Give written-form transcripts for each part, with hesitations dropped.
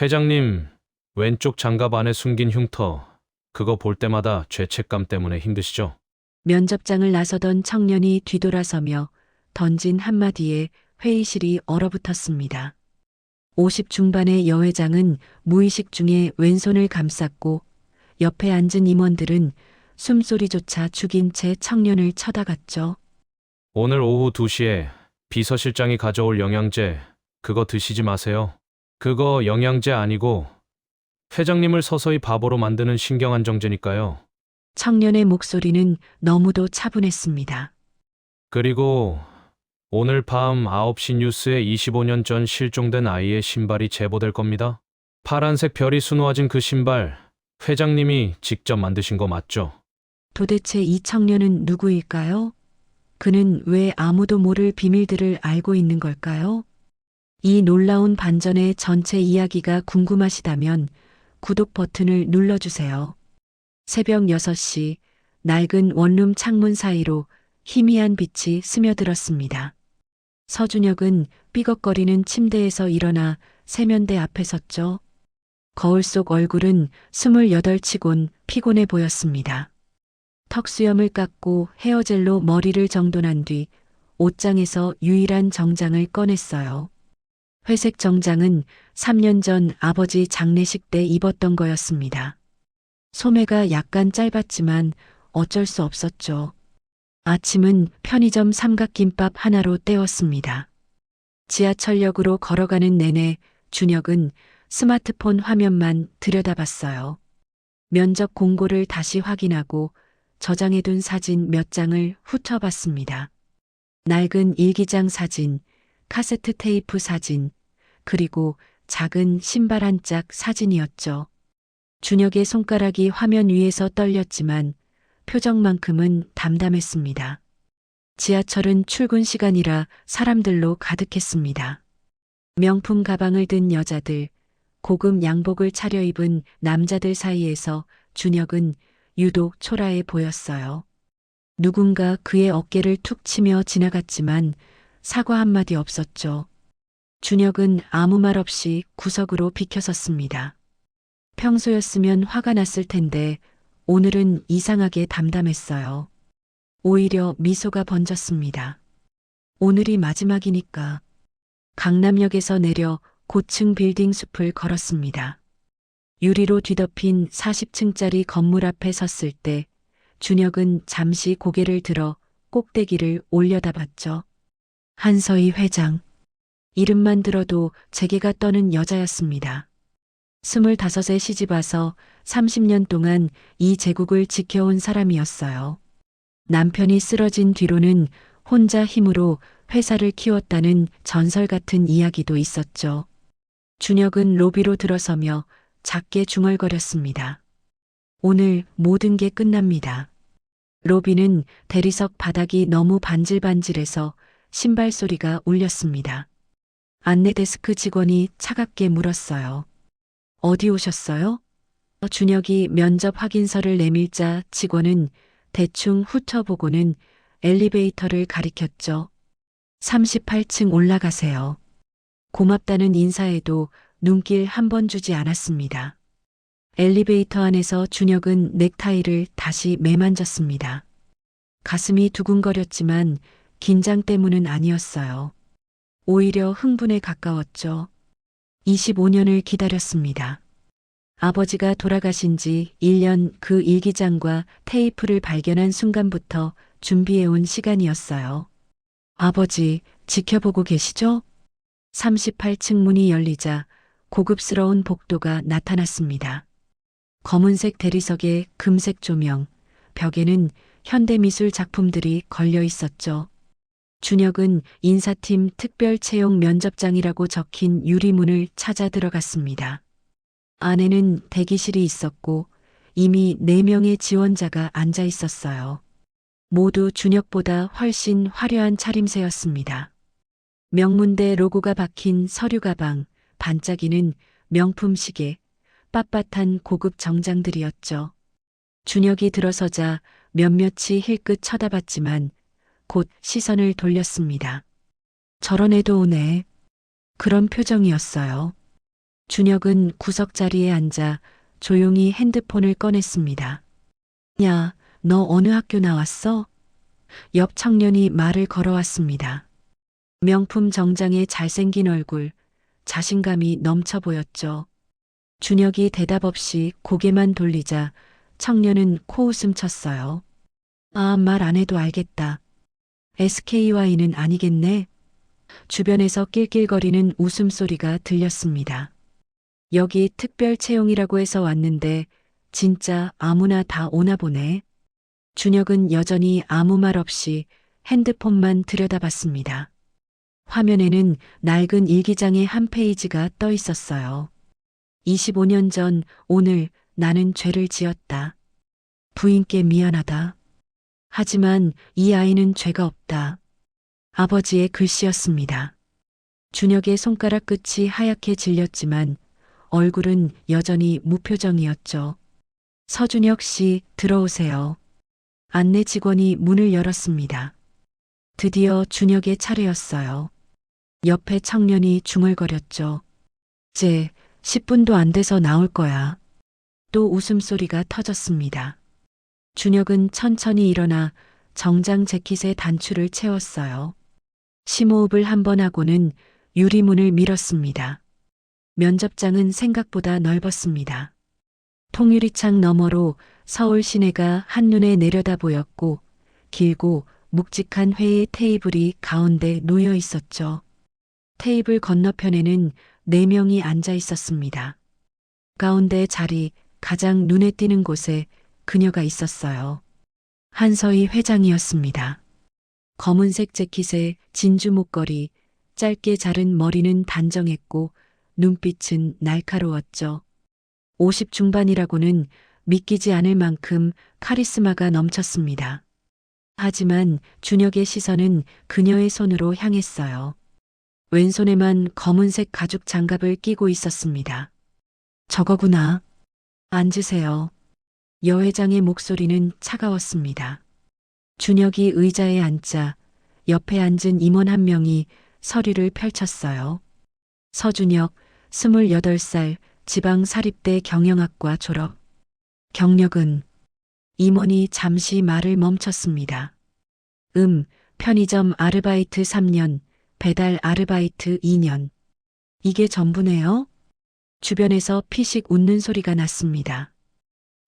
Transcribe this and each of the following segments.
회장님, 왼쪽 장갑 안에 숨긴 흉터, 그거 볼 때마다 죄책감 때문에 힘드시죠? 면접장을 나서던 청년이 뒤돌아서며 던진 한마디에 회의실이 얼어붙었습니다. 50 중반의 여회장은 무의식 중에 왼손을 감쌌고 옆에 앉은 임원들은 숨소리조차 죽인 채 청년을 쳐다갔죠. 오늘 오후 2시에 비서실장이 가져올 영양제, 그거 드시지 마세요. 그거 영양제 아니고 회장님을 서서히 바보로 만드는 신경안정제니까요. 청년의 목소리는 너무도 차분했습니다. 그리고 오늘 밤 9시 뉴스에 25년 전 실종된 아이의 신발이 제보될 겁니다. 파란색 별이 수놓아진 그 신발, 회장님이 직접 만드신 거 맞죠? 도대체 이 청년은 누구일까요? 그는 왜 아무도 모를 비밀들을 알고 있는 걸까요? 이 놀라운 반전의 전체 이야기가 궁금하시다면 구독 버튼을 눌러주세요. 새벽 6시 낡은 원룸 창문 사이로 희미한 빛이 스며들었습니다. 서준혁은 삐걱거리는 침대에서 일어나 세면대 앞에 섰죠. 거울 속 얼굴은 28치곤 피곤해 보였습니다. 턱수염을 깎고 헤어젤로 머리를 정돈한 뒤 옷장에서 유일한 정장을 꺼냈어요. 회색 정장은 3년 전 아버지 장례식 때 입었던 거였습니다. 소매가 약간 짧았지만 어쩔 수 없었죠. 아침은 편의점 삼각김밥 하나로 때웠습니다. 지하철역으로 걸어가는 내내 준혁은 스마트폰 화면만 들여다봤어요. 면접 공고를 다시 확인하고 저장해둔 사진 몇 장을 훑어봤습니다. 낡은 일기장 사진, 카세트 테이프 사진, 그리고 작은 신발 한 짝 사진이었죠. 준혁의 손가락이 화면 위에서 떨렸지만 표정만큼은 담담했습니다. 지하철은 출근 시간이라 사람들로 가득했습니다. 명품 가방을 든 여자들, 고급 양복을 차려입은 남자들 사이에서 준혁은 유독 초라해 보였어요. 누군가 그의 어깨를 툭 치며 지나갔지만 사과 한마디 없었죠. 준혁은 아무 말 없이 구석으로 비켜섰습니다. 평소였으면 화가 났을 텐데 오늘은 이상하게 담담했어요. 오히려 미소가 번졌습니다. 오늘이 마지막이니까. 강남역에서 내려 고층 빌딩 숲을 걸었습니다. 유리로 뒤덮인 40층짜리 건물 앞에 섰을 때 준혁은 잠시 고개를 들어 꼭대기를 올려다봤죠. 한서희 회장. 이름만 들어도 재계가 떠는 여자였습니다. 25에 시집와서 30년 동안 이 제국을 지켜온 사람이었어요. 남편이 쓰러진 뒤로는 혼자 힘으로 회사를 키웠다는 전설 같은 이야기도 있었죠. 준혁은 로비로 들어서며 작게 중얼거렸습니다. 오늘 모든 게 끝납니다. 로비는 대리석 바닥이 너무 반질반질해서 신발 소리가 울렸습니다. 안내 데스크 직원이 차갑게 물었어요. 어디 오셨어요? 준혁이 면접 확인서를 내밀자 직원은 대충 훑어보고는 엘리베이터를 가리켰죠. 38층 올라가세요. 고맙다는 인사에도 눈길 한 번 주지 않았습니다. 엘리베이터 안에서 준혁은 넥타이를 다시 매만졌습니다. 가슴이 두근거렸지만 긴장 때문은 아니었어요. 오히려 흥분에 가까웠죠. 25년을 기다렸습니다. 아버지가 돌아가신 지 1년 그 일기장과 테이프를 발견한 순간부터 준비해온 시간이었어요. 아버지, 지켜보고 계시죠? 38층 문이 열리자 고급스러운 복도가 나타났습니다. 검은색 대리석에 금색 조명, 벽에는 현대미술 작품들이 걸려 있었죠. 준혁은 인사팀 특별 채용 면접장이라고 적힌 유리문을 찾아 들어갔습니다. 안에는 대기실이 있었고 이미 4명의 지원자가 앉아 있었어요. 모두 준혁보다 훨씬 화려한 차림새였습니다. 명문대 로고가 박힌 서류 가방, 반짝이는 명품 시계, 빳빳한 고급 정장들이었죠. 준혁이 들어서자 몇몇이 힐끗 쳐다봤지만 곧 시선을 돌렸습니다. 저런 애도 오네. 그런 표정이었어요. 준혁은 구석자리에 앉아 조용히 핸드폰을 꺼냈습니다. 야, 너 어느 학교 나왔어? 옆 청년이 말을 걸어왔습니다. 명품 정장에 잘생긴 얼굴, 자신감이 넘쳐 보였죠. 준혁이 대답 없이 고개만 돌리자 청년은 코웃음 쳤어요. 아, 말 안 해도 알겠다. SKY는 아니겠네. 주변에서 낄낄거리는 웃음소리가 들렸습니다. 여기 특별 채용이라고 해서 왔는데 진짜 아무나 다 오나 보네. 준혁은 여전히 아무 말 없이 핸드폰만 들여다봤습니다. 화면에는 낡은 일기장의 한 페이지가 떠 있었어요. 25년 전 오늘 나는 죄를 지었다. 부인께 미안하다. 하지만 이 아이는 죄가 없다. 아버지의 글씨였습니다. 준혁의 손가락 끝이 하얗게 질렸지만 얼굴은 여전히 무표정이었죠. 서준혁 씨, 들어오세요. 안내 직원이 문을 열었습니다. 드디어 준혁의 차례였어요. 옆에 청년이 중얼거렸죠. 이제 10분도 안 돼서 나올 거야. 또 웃음소리가 터졌습니다. 준혁은 천천히 일어나 정장 재킷에 단추를 채웠어요. 심호흡을 한 번 하고는 유리문을 밀었습니다. 면접장은 생각보다 넓었습니다. 통유리창 너머로 서울 시내가 한눈에 내려다 보였고 길고 묵직한 회의 테이블이 가운데 놓여 있었죠. 테이블 건너편에는 4명이 앉아 있었습니다. 가운데 자리 가장 눈에 띄는 곳에 그녀가 있었어요. 한서희 회장이었습니다. 검은색 재킷에 진주 목걸이, 짧게 자른 머리는 단정했고 눈빛은 날카로웠죠. 50 중반이라고는 믿기지 않을 만큼 카리스마가 넘쳤습니다. 하지만 준혁의 시선은 그녀의 손으로 향했어요. 왼손에만 검은색 가죽 장갑을 끼고 있었습니다. 저거구나. 앉으세요. 여 회장의 목소리는 차가웠습니다. 준혁이 의자에 앉자 옆에 앉은 임원 한 명이 서류를 펼쳤어요. 서준혁, 28살, 지방사립대 경영학과 졸업. 경력은? 임원이 잠시 말을 멈췄습니다. 편의점 아르바이트 3년, 배달 아르바이트 2년. 이게 전부네요? 주변에서 피식 웃는 소리가 났습니다.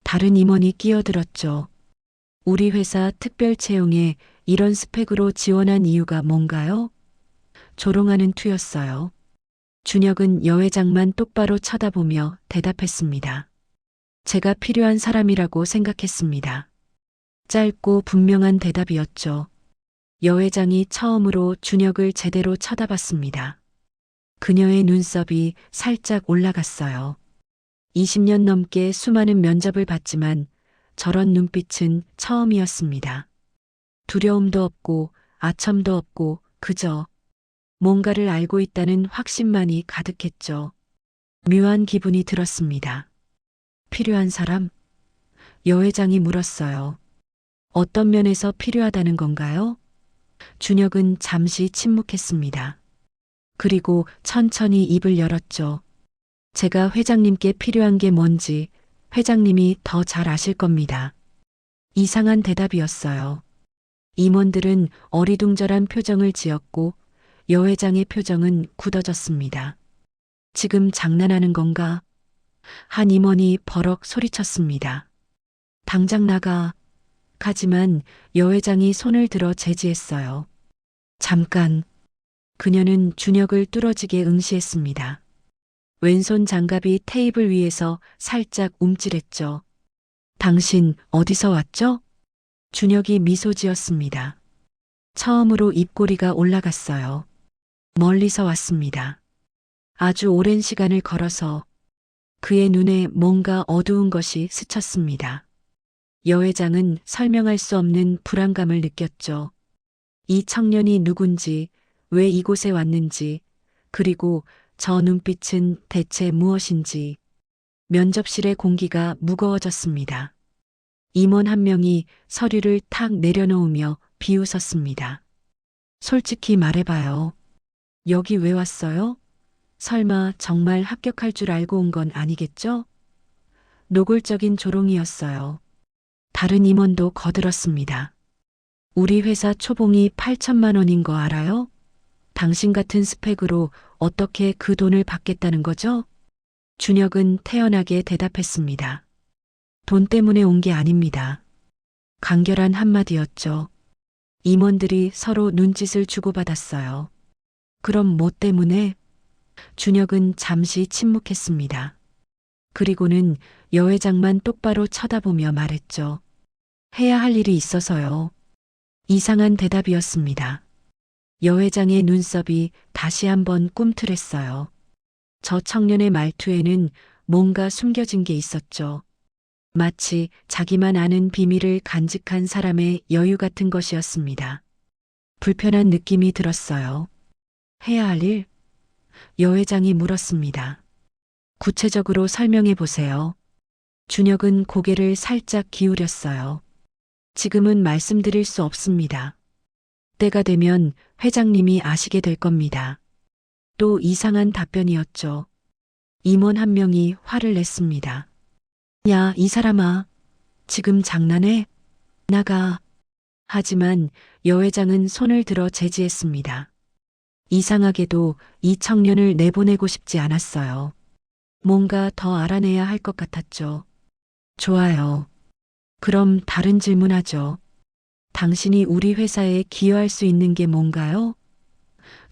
다른 임원이 끼어들었죠. 우리 회사 특별 채용에 이런 스펙으로 지원한 이유가 뭔가요? 조롱하는 투였어요. 준혁은 여 회장만 똑바로 쳐다보며 대답했습니다. 제가 필요한 사람이라고 생각했습니다. 짧고 분명한 대답이었죠. 여 회장이 처음으로 준혁을 제대로 쳐다봤습니다. 그녀의 눈썹이 살짝 올라갔어요. 20년 넘게 수많은 면접을 봤지만 저런 눈빛은 처음이었습니다. 두려움도 없고 아첨도 없고 그저 뭔가를 알고 있다는 확신만이 가득했죠. 묘한 기분이 들었습니다. 필요한 사람? 여 회장이 물었어요. 어떤 면에서 필요하다는 건가요? 준혁은 잠시 침묵했습니다. 그리고 천천히 입을 열었죠. 제가 회장님께 필요한 게 뭔지 회장님이 더 잘 아실 겁니다. 이상한 대답이었어요. 임원들은 어리둥절한 표정을 지었고 여 회장의 표정은 굳어졌습니다. 지금 장난하는 건가? 한 임원이 버럭 소리쳤습니다. 당장 나가. 하지만 여 회장이 손을 들어 제지했어요. 잠깐. 그녀는 준혁을 뚫어지게 응시했습니다. 왼손 장갑이 테이블 위에서 살짝 움찔했죠. 당신 어디서 왔죠? 준혁이 미소 지었습니다. 처음으로 입꼬리가 올라갔어요. 멀리서 왔습니다. 아주 오랜 시간을 걸어서 그의 눈에 뭔가 어두운 것이 스쳤습니다. 여 회장은 설명할 수 없는 불안감을 느꼈죠. 이 청년이 누군지, 왜 이곳에 왔는지, 그리고 저 눈빛은 대체 무엇인지. 면접실의 공기가 무거워졌습니다. 임원 한 명이 서류를 탁 내려놓으며 비웃었습니다. 솔직히 말해봐요. 여기 왜 왔어요? 설마 정말 합격할 줄 알고 온 건 아니겠죠? 노골적인 조롱이었어요. 다른 임원도 거들었습니다. 우리 회사 초봉이 8천만 원인 거 알아요? 당신 같은 스펙으로 어떻게 그 돈을 받겠다는 거죠? 준혁은 태연하게 대답했습니다. 돈 때문에 온 게 아닙니다. 간결한 한마디였죠. 임원들이 서로 눈짓을 주고받았어요. 그럼 뭐 때문에? 준혁은 잠시 침묵했습니다. 그리고는 여 회장만 똑바로 쳐다보며 말했죠. 해야 할 일이 있어서요. 이상한 대답이었습니다. 여 회장의 눈썹이 다시 한번 꿈틀했어요. 저 청년의 말투에는 뭔가 숨겨진 게 있었죠. 마치 자기만 아는 비밀을 간직한 사람의 여유 같은 것이었습니다. 불편한 느낌이 들었어요. 해야 할 일? 여 회장이 물었습니다. 구체적으로 설명해 보세요. 준혁은 고개를 살짝 기울였어요. 지금은 말씀드릴 수 없습니다. 때가 되면 회장님이 아시게 될 겁니다. 또 이상한 답변이었죠. 임원 한 명이 화를 냈습니다. 야, 이 사람아. 지금 장난해? 나가. 하지만 여 회장은 손을 들어 제지했습니다. 이상하게도 이 청년을 내보내고 싶지 않았어요. 뭔가 더 알아내야 할 것 같았죠. 좋아요. 그럼 다른 질문하죠. 당신이 우리 회사에 기여할 수 있는 게 뭔가요?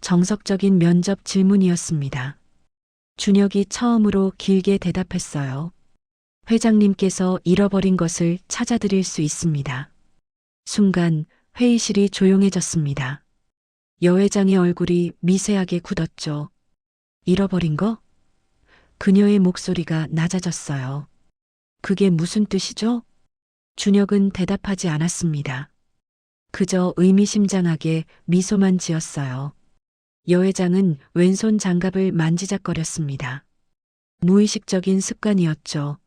정석적인 면접 질문이었습니다. 준혁이 처음으로 길게 대답했어요. 회장님께서 잃어버린 것을 찾아드릴 수 있습니다. 순간 회의실이 조용해졌습니다. 여 회장의 얼굴이 미세하게 굳었죠. 잃어버린 거? 그녀의 목소리가 낮아졌어요. 그게 무슨 뜻이죠? 준혁은 대답하지 않았습니다. 그저 의미심장하게 미소만 지었어요. 여 회장은 왼손 장갑을 만지작거렸습니다. 무의식적인 습관이었죠.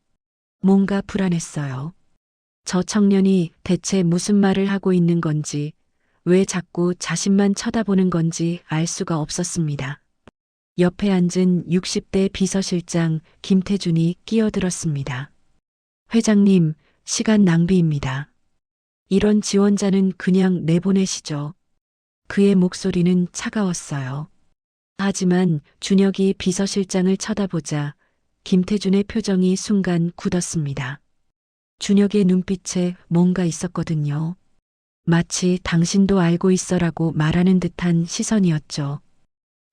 뭔가 불안했어요. 저 청년이 대체 무슨 말을 하고 있는 건지, 왜 자꾸 자신만 쳐다보는 건지 알 수가 없었습니다. 옆에 앉은 60대 비서실장 김태준이 끼어들었습니다. 회장님, 시간 낭비입니다. 이런 지원자는 그냥 내보내시죠. 그의 목소리는 차가웠어요. 하지만 준혁이 비서실장을 쳐다보자 김태준의 표정이 순간 굳었습니다. 준혁의 눈빛에 뭔가 있었거든요. 마치 당신도 알고 있어라고 말하는 듯한 시선이었죠.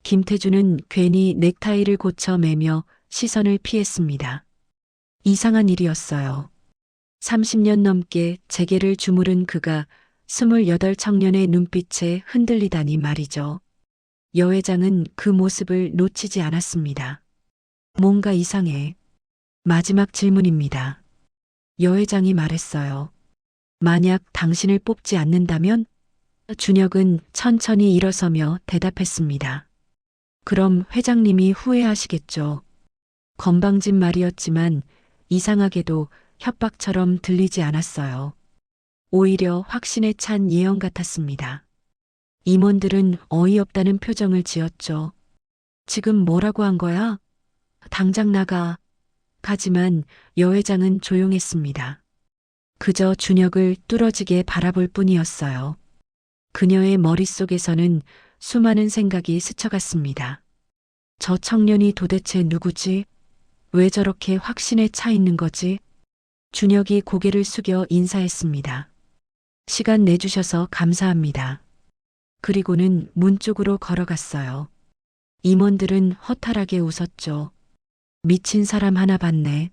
김태준은 괜히 넥타이를 고쳐 매며 시선을 피했습니다. 이상한 일이었어요. 30년 넘게 재계를 주무른 그가 28 청년의 눈빛에 흔들리다니 말이죠. 여 회장은 그 모습을 놓치지 않았습니다. 뭔가 이상해. 마지막 질문입니다. 여 회장이 말했어요. 만약 당신을 뽑지 않는다면? 준혁은 천천히 일어서며 대답했습니다. 그럼 회장님이 후회하시겠죠. 건방진 말이었지만 이상하게도 협박처럼 들리지 않았어요. 오히려 확신에 찬 예언 같았습니다. 임원들은 어이없다는 표정을 지었죠. 지금 뭐라고 한 거야? 당장 나가. 하지만 여 회장은 조용했습니다. 그저 준혁을 뚫어지게 바라볼 뿐이었어요. 그녀의 머릿속에서는 수많은 생각이 스쳐갔습니다. 저 청년이 도대체 누구지? 왜 저렇게 확신에 차 있는 거지? 준혁이 고개를 숙여 인사했습니다. 시간 내주셔서 감사합니다. 그리고는 문 쪽으로 걸어갔어요. 임원들은 허탈하게 웃었죠. 미친 사람 하나 봤네.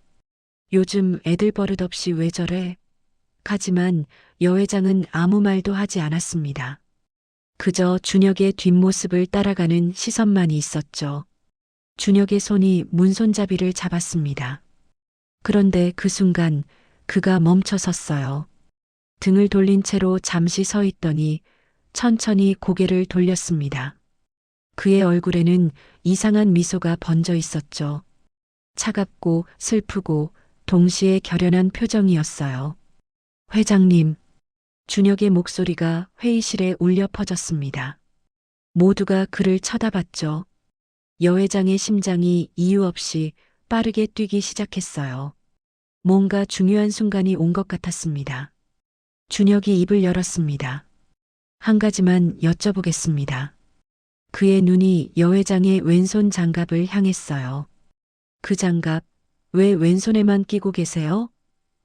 요즘 애들 버릇없이 왜 저래? 하지만 여 회장은 아무 말도 하지 않았습니다. 그저 준혁의 뒷모습을 따라가는 시선만이 있었죠. 준혁의 손이 문손잡이를 잡았습니다. 그런데 그 순간 그가 멈춰 섰어요. 등을 돌린 채로 잠시 서 있더니 천천히 고개를 돌렸습니다. 그의 얼굴에는 이상한 미소가 번져 있었죠. 차갑고 슬프고 동시에 결연한 표정이었어요. 회장님, 준혁의 목소리가 회의실에 울려 퍼졌습니다. 모두가 그를 쳐다봤죠. 여 회장의 심장이 이유 없이 빠르게 뛰기 시작했어요. 뭔가 중요한 순간이 온 것 같았습니다. 준혁이 입을 열었습니다. 한 가지만 여쭤보겠습니다. 그의 눈이 여 회장의 왼손 장갑을 향했어요. 그 장갑, 왜 왼손에만 끼고 계세요?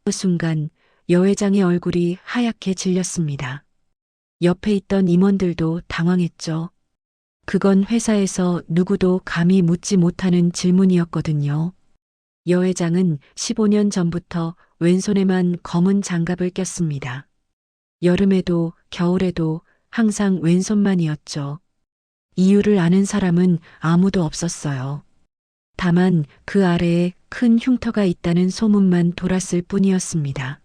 그 순간 여 회장의 얼굴이 하얗게 질렸습니다. 옆에 있던 임원들도 당황했죠. 그건 회사에서 누구도 감히 묻지 못하는 질문이었거든요. 여 회장은 15년 전부터 왼손에만 검은 장갑을 꼈습니다. 여름에도 겨울에도 항상 왼손만이었죠. 이유를 아는 사람은 아무도 없었어요. 다만 그 아래에 큰 흉터가 있다는 소문만 돌았을 뿐이었습니다.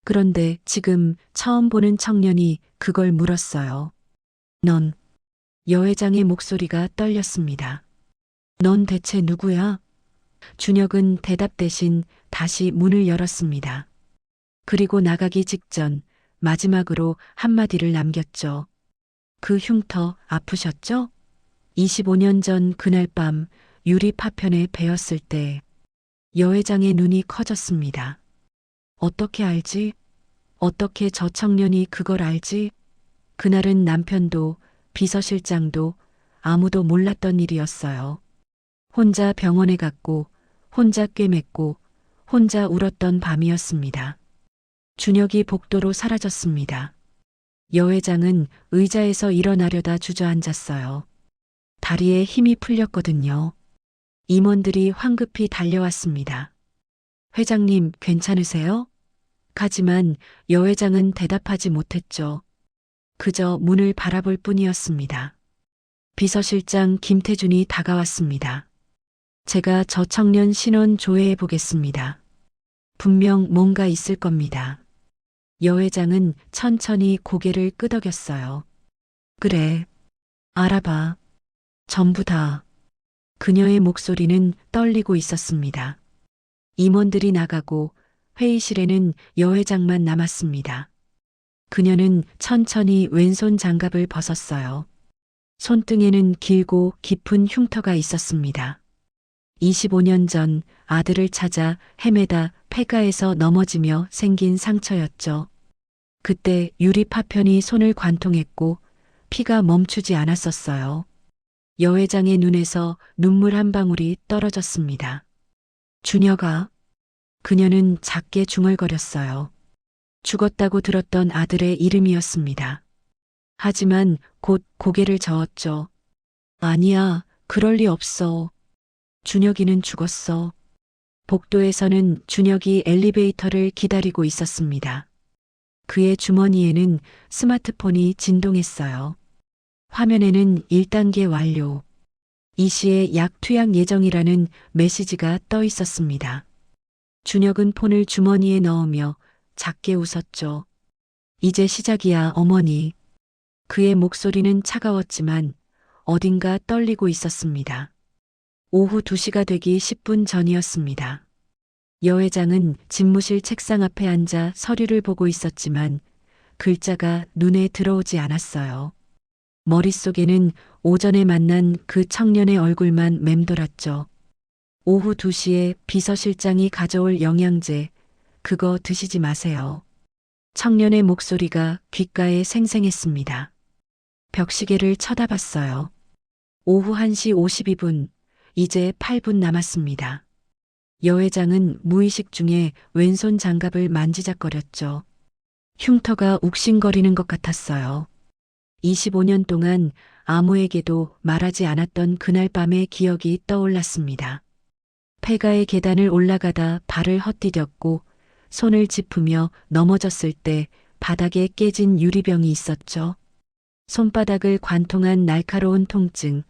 그런데 지금 처음 보는 청년이 그걸 물었어요. 넌, 여 회장의 목소리가 떨렸습니다. 넌 대체 누구야? 준혁은 대답 대신 다시 문을 열었습니다. 그리고 나가기 직전 마지막으로 한마디를 남겼죠. 그 흉터 아프셨죠? 25년 전 그날 밤 유리 파편에 베었을 때 여 회장의 눈이 커졌습니다. 어떻게 알지? 어떻게 저 청년이 그걸 알지? 그날은 남편도 비서실장도 아무도 몰랐던 일이었어요. 혼자 병원에 갔고 혼자 꿰맸고 혼자 울었던 밤이었습니다. 준혁이 복도로 사라졌습니다. 여 회장은 의자에서 일어나려다 주저앉았어요. 다리에 힘이 풀렸거든요. 임원들이 황급히 달려왔습니다. 회장님 괜찮으세요? 하지만 여 회장은 대답하지 못했죠. 그저 문을 바라볼 뿐이었습니다. 비서실장 김태준이 다가왔습니다. 제가 저 청년 신원 조회해 보겠습니다. 분명 뭔가 있을 겁니다. 여 회장은 천천히 고개를 끄덕였어요. 그래, 알아봐. 전부 다. 그녀의 목소리는 떨리고 있었습니다. 임원들이 나가고 회의실에는 여 회장만 남았습니다. 그녀는 천천히 왼손 장갑을 벗었어요. 손등에는 길고 깊은 흉터가 있었습니다. 25년 전 아들을 찾아 헤매다 폐가에서 넘어지며 생긴 상처였죠. 그때 유리 파편이 손을 관통했고 피가 멈추지 않았었어요. 여 회장의 눈에서 눈물 한 방울이 떨어졌습니다. 준혁아. 그녀는 작게 중얼거렸어요. 죽었다고 들었던 아들의 이름이었습니다. 하지만 곧 고개를 저었죠. 아니야, 그럴 리 없어. 준혁이는 죽었어. 복도에서는 준혁이 엘리베이터를 기다리고 있었습니다. 그의 주머니에는 스마트폰이 진동했어요. 화면에는 1단계 완료. 이 시에 약 투약 예정이라는 메시지가 떠 있었습니다. 준혁은 폰을 주머니에 넣으며 작게 웃었죠. 이제 시작이야, 어머니. 그의 목소리는 차가웠지만 어딘가 떨리고 있었습니다. 오후 2시가 되기 10분 전이었습니다. 여 회장은 집무실 책상 앞에 앉아 서류를 보고 있었지만 글자가 눈에 들어오지 않았어요. 머릿속에는 오전에 만난 그 청년의 얼굴만 맴돌았죠. 오후 2시에 비서실장이 가져올 영양제, 그거 드시지 마세요. 청년의 목소리가 귓가에 생생했습니다. 벽시계를 쳐다봤어요. 오후 1시 52분, 이제 8분 남았습니다. 여 회장은 무의식 중에 왼손 장갑을 만지작거렸죠. 흉터가 욱신거리는 것 같았어요. 25년 동안 아무에게도 말하지 않았던 그날 밤의 기억이 떠올랐습니다. 폐가의 계단을 올라가다 발을 헛디뎠고 손을 짚으며 넘어졌을 때 바닥에 깨진 유리병이 있었죠. 손바닥을 관통한 날카로운 통증,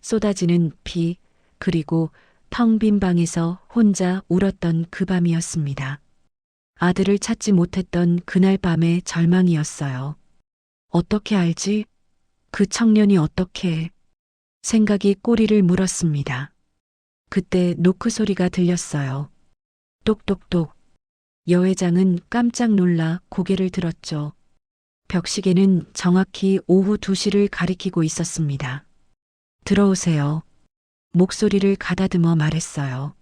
쏟아지는 피, 그리고 텅 빈 방에서 혼자 울었던 그 밤이었습니다. 아들을 찾지 못했던 그날 밤의 절망이었어요. 어떻게 알지? 그 청년이 어떻게? 생각이 꼬리를 물었습니다. 그때 노크 소리가 들렸어요. 똑똑똑. 여 회장은 깜짝 놀라 고개를 들었죠. 벽시계는 정확히 오후 2시를 가리키고 있었습니다. 들어오세요. 목소리를 가다듬어 말했어요.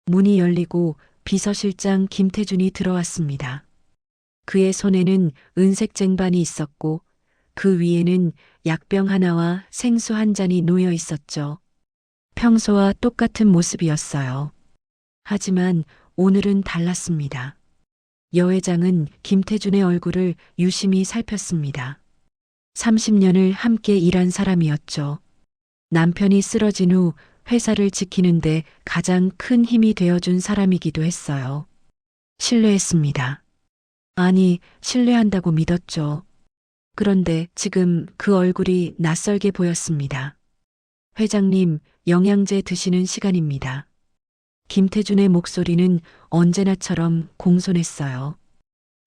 문이 열리고 비서실장 김태준이 들어왔습니다. 그의 손에는 은색 쟁반이 있었고 그 위에는 약병 하나와 생수 한 잔이 놓여 있었죠. 평소와 똑같은 모습이었어요. 하지만 오늘은 달랐습니다. 여 회장은 김태준의 얼굴을 유심히 살폈습니다. 30년을 함께 일한 사람이었죠. 남편이 쓰러진 후 회사를 지키는데 가장 큰 힘이 되어준 사람이기도 했어요. 신뢰했습니다. 아니, 신뢰한다고 믿었죠. 그런데 지금 그 얼굴이 낯설게 보였습니다. 회장님, 영양제 드시는 시간입니다. 김태준의 목소리는 언제나처럼 공손했어요.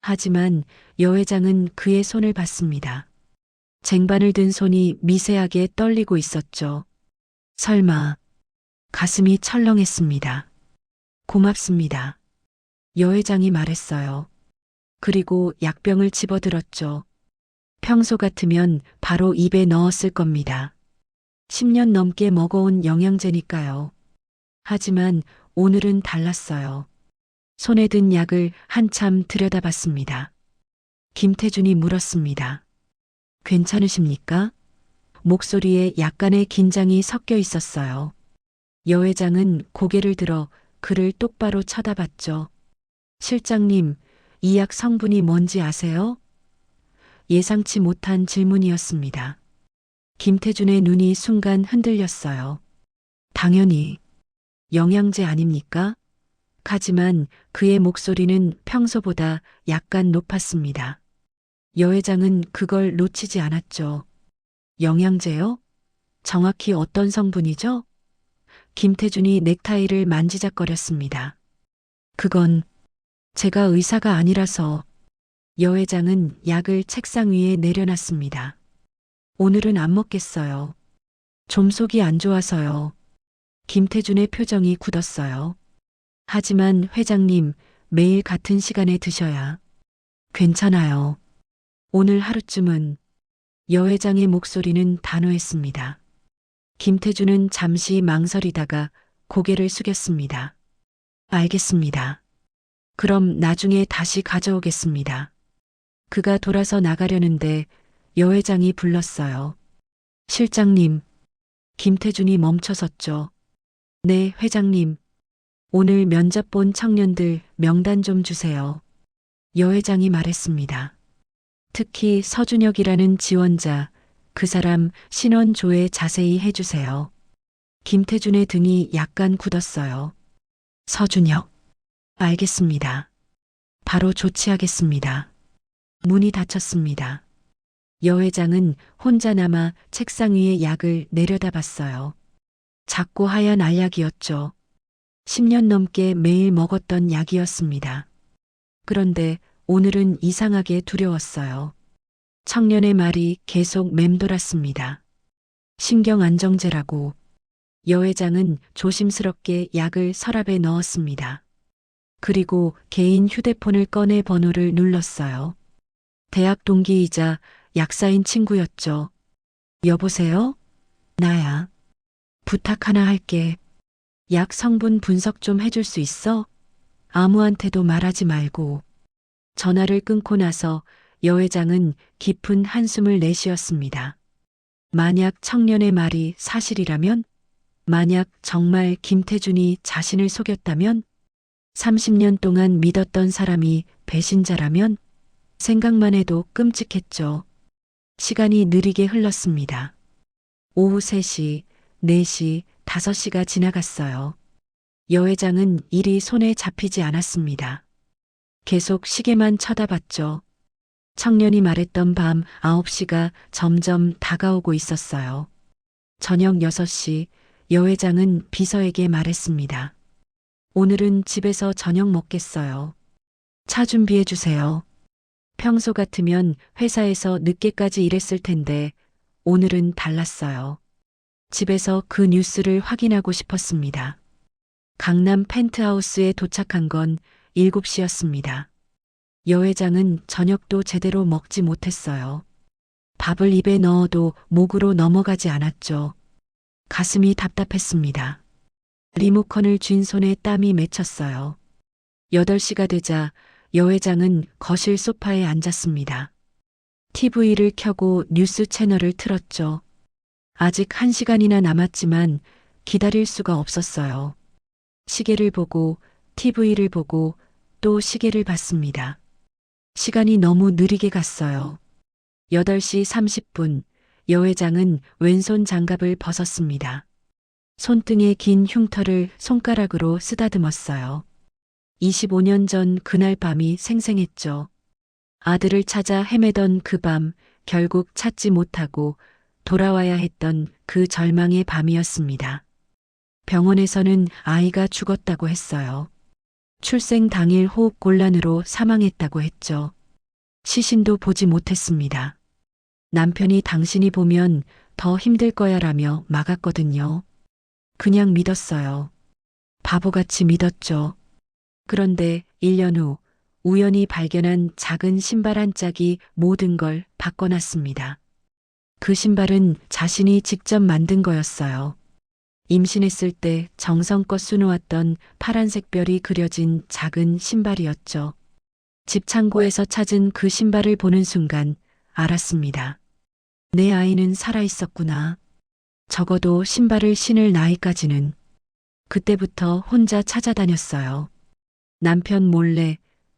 하지만 여 회장은 그의 손을 봤습니다. 쟁반을 든 손이 미세하게 떨리고 있었죠. 설마, 가슴이 철렁했습니다. 고맙습니다. 여 회장이 말했어요. 그리고 약병을 집어들었죠. 평소 같으면 바로 입에 넣었을 겁니다. 10년 넘게 먹어온 영양제니까요. 하지만 오늘은 달랐어요. 손에 든 약을 한참 들여다봤습니다. 김태준이 물었습니다. 괜찮으십니까? 목소리에 약간의 긴장이 섞여 있었어요. 여 회장은 고개를 들어 그를 똑바로 쳐다봤죠. 실장님, 이 약 성분이 뭔지 아세요? 예상치 못한 질문이었습니다. 김태준의 눈이 순간 흔들렸어요. 당연히 영양제 아닙니까? 하지만 그의 목소리는 평소보다 약간 높았습니다. 여 회장은 그걸 놓치지 않았죠. 영양제요? 정확히 어떤 성분이죠? 김태준이 넥타이를 만지작거렸습니다. 그건 제가 의사가 아니라서. 여 회장은 약을 책상 위에 내려놨습니다. 오늘은 안 먹겠어요. 좀 속이 안 좋아서요. 김태준의 표정이 굳었어요. 하지만 회장님, 매일 같은 시간에 드셔야. 괜찮아요. 오늘 하루쯤은. 여 회장의 목소리는 단호했습니다. 김태준은 잠시 망설이다가 고개를 숙였습니다. 알겠습니다. 그럼 나중에 다시 가져오겠습니다. 그가 돌아서 나가려는데 여 회장이 불렀어요. 실장님. 김태준이 멈춰섰죠. 네, 회장님. 오늘 면접 본 청년들 명단 좀 주세요. 여 회장이 말했습니다. 특히 서준혁이라는 지원자, 그 사람 신원 조회 자세히 해주세요. 김태준의 등이 약간 굳었어요. 서준혁. 알겠습니다. 바로 조치하겠습니다. 문이 닫혔습니다. 여 회장은 혼자 남아 책상 위에 약을 내려다봤어요. 작고 하얀 알약이었죠. 10년 넘게 매일 먹었던 약이었습니다. 그런데 오늘은 이상하게 두려웠어요. 청년의 말이 계속 맴돌았습니다. 신경안정제라고. 여 회장은 조심스럽게 약을 서랍에 넣었습니다. 그리고 개인 휴대폰을 꺼내 번호를 눌렀어요. 대학 동기이자 약사인 친구였죠. 여보세요? 나야. 부탁 하나 할게. 약 성분 분석 좀 해줄 수 있어? 아무한테도 말하지 말고. 전화를 끊고 나서 여 회장은 깊은 한숨을 내쉬었습니다. 만약 청년의 말이 사실이라면? 만약 정말 김태준이 자신을 속였다면? 30년 동안 믿었던 사람이 배신자라면? 생각만 해도 끔찍했죠. 시간이 느리게 흘렀습니다. 오후 3시, 4시, 5시가 지나갔어요. 여 회장은 일이 손에 잡히지 않았습니다. 계속 시계만 쳐다봤죠. 청년이 말했던 밤 9시가 점점 다가오고 있었어요. 저녁 6시, 여 회장은 비서에게 말했습니다. 오늘은 집에서 저녁 먹겠어요. 차 준비해 주세요. 평소 같으면 회사에서 늦게까지 일했을 텐데 오늘은 달랐어요. 집에서 그 뉴스를 확인하고 싶었습니다. 강남 펜트하우스에 도착한 건 7시였습니다. 여 회장은 저녁도 제대로 먹지 못했어요. 밥을 입에 넣어도 목으로 넘어가지 않았죠. 가슴이 답답했습니다. 리모컨을 쥔 손에 땀이 맺혔어요. 8시가 되자 여회장은 거실 소파에 앉았습니다. TV를 켜고 뉴스 채널을 틀었죠. 아직 1시간이나 남았지만 기다릴 수가 없었어요. 시계를 보고 TV를 보고 또 시계를 봤습니다. 시간이 너무 느리게 갔어요. 8시 30분, 여회장은 왼손 장갑을 벗었습니다. 손등에 긴 흉터를 손가락으로 쓰다듬었어요. 25년 전 그날 밤이 생생했죠. 아들을 찾아 헤매던 그 밤, 결국 찾지 못하고 돌아와야 했던 그 절망의 밤이었습니다. 병원에서는 아이가 죽었다고 했어요. 출생 당일 호흡곤란으로 사망했다고 했죠. 시신도 보지 못했습니다. 남편이 당신이 보면 더 힘들 거야 라며 막았거든요. 그냥 믿었어요. 바보같이 믿었죠. 그런데 1년 후 우연히 발견한 작은 신발 한 짝이 모든 걸 바꿔놨습니다. 그 신발은 자신이 직접 만든 거였어요. 임신했을 때 정성껏 수놓았던 파란색 별이 그려진 작은 신발이었죠. 집 창고에서 찾은 그 신발을 보는 순간 알았습니다. 내 아이는 살아있었구나. 적어도 신발을 신을 나이까지는. 그때부터 혼자 찾아다녔어요. 남편 몰래,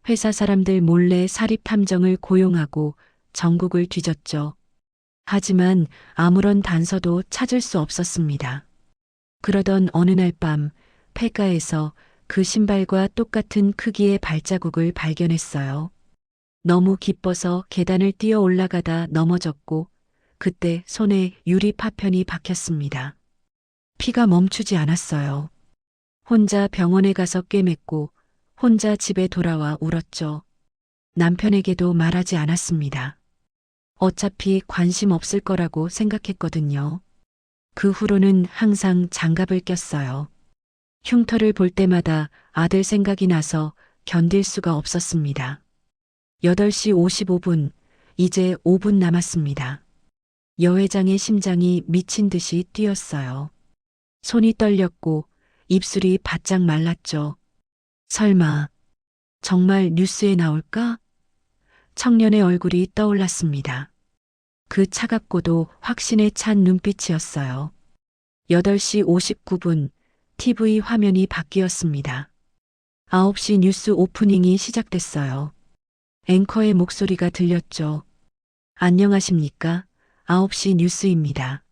회사 사람들 몰래 사립 탐정을 고용하고 전국을 뒤졌죠. 하지만 아무런 단서도 찾을 수 없었습니다. 그러던 어느 날 밤, 폐가에서 그 신발과 똑같은 크기의 발자국을 발견했어요. 너무 기뻐서 계단을 뛰어 올라가다 넘어졌고, 그때 손에 유리 파편이 박혔습니다. 피가 멈추지 않았어요. 혼자 병원에 가서 꿰맸고, 혼자 집에 돌아와 울었죠. 남편에게도 말하지 않았습니다. 어차피 관심 없을 거라고 생각했거든요. 그 후로는 항상 장갑을 꼈어요. 흉터를 볼 때마다 아들 생각이 나서 견딜 수가 없었습니다. 8시 55분, 이제 5분 남았습니다. 여회장의 심장이 미친 듯이 뛰었어요. 손이 떨렸고 입술이 바짝 말랐죠. 설마 정말 뉴스에 나올까? 청년의 얼굴이 떠올랐습니다. 그 차갑고도 확신에 찬 눈빛이었어요. 8시 59분, TV 화면이 바뀌었습니다. 9시 뉴스 오프닝이 시작됐어요. 앵커의 목소리가 들렸죠. 안녕하십니까? 9시 뉴스입니다.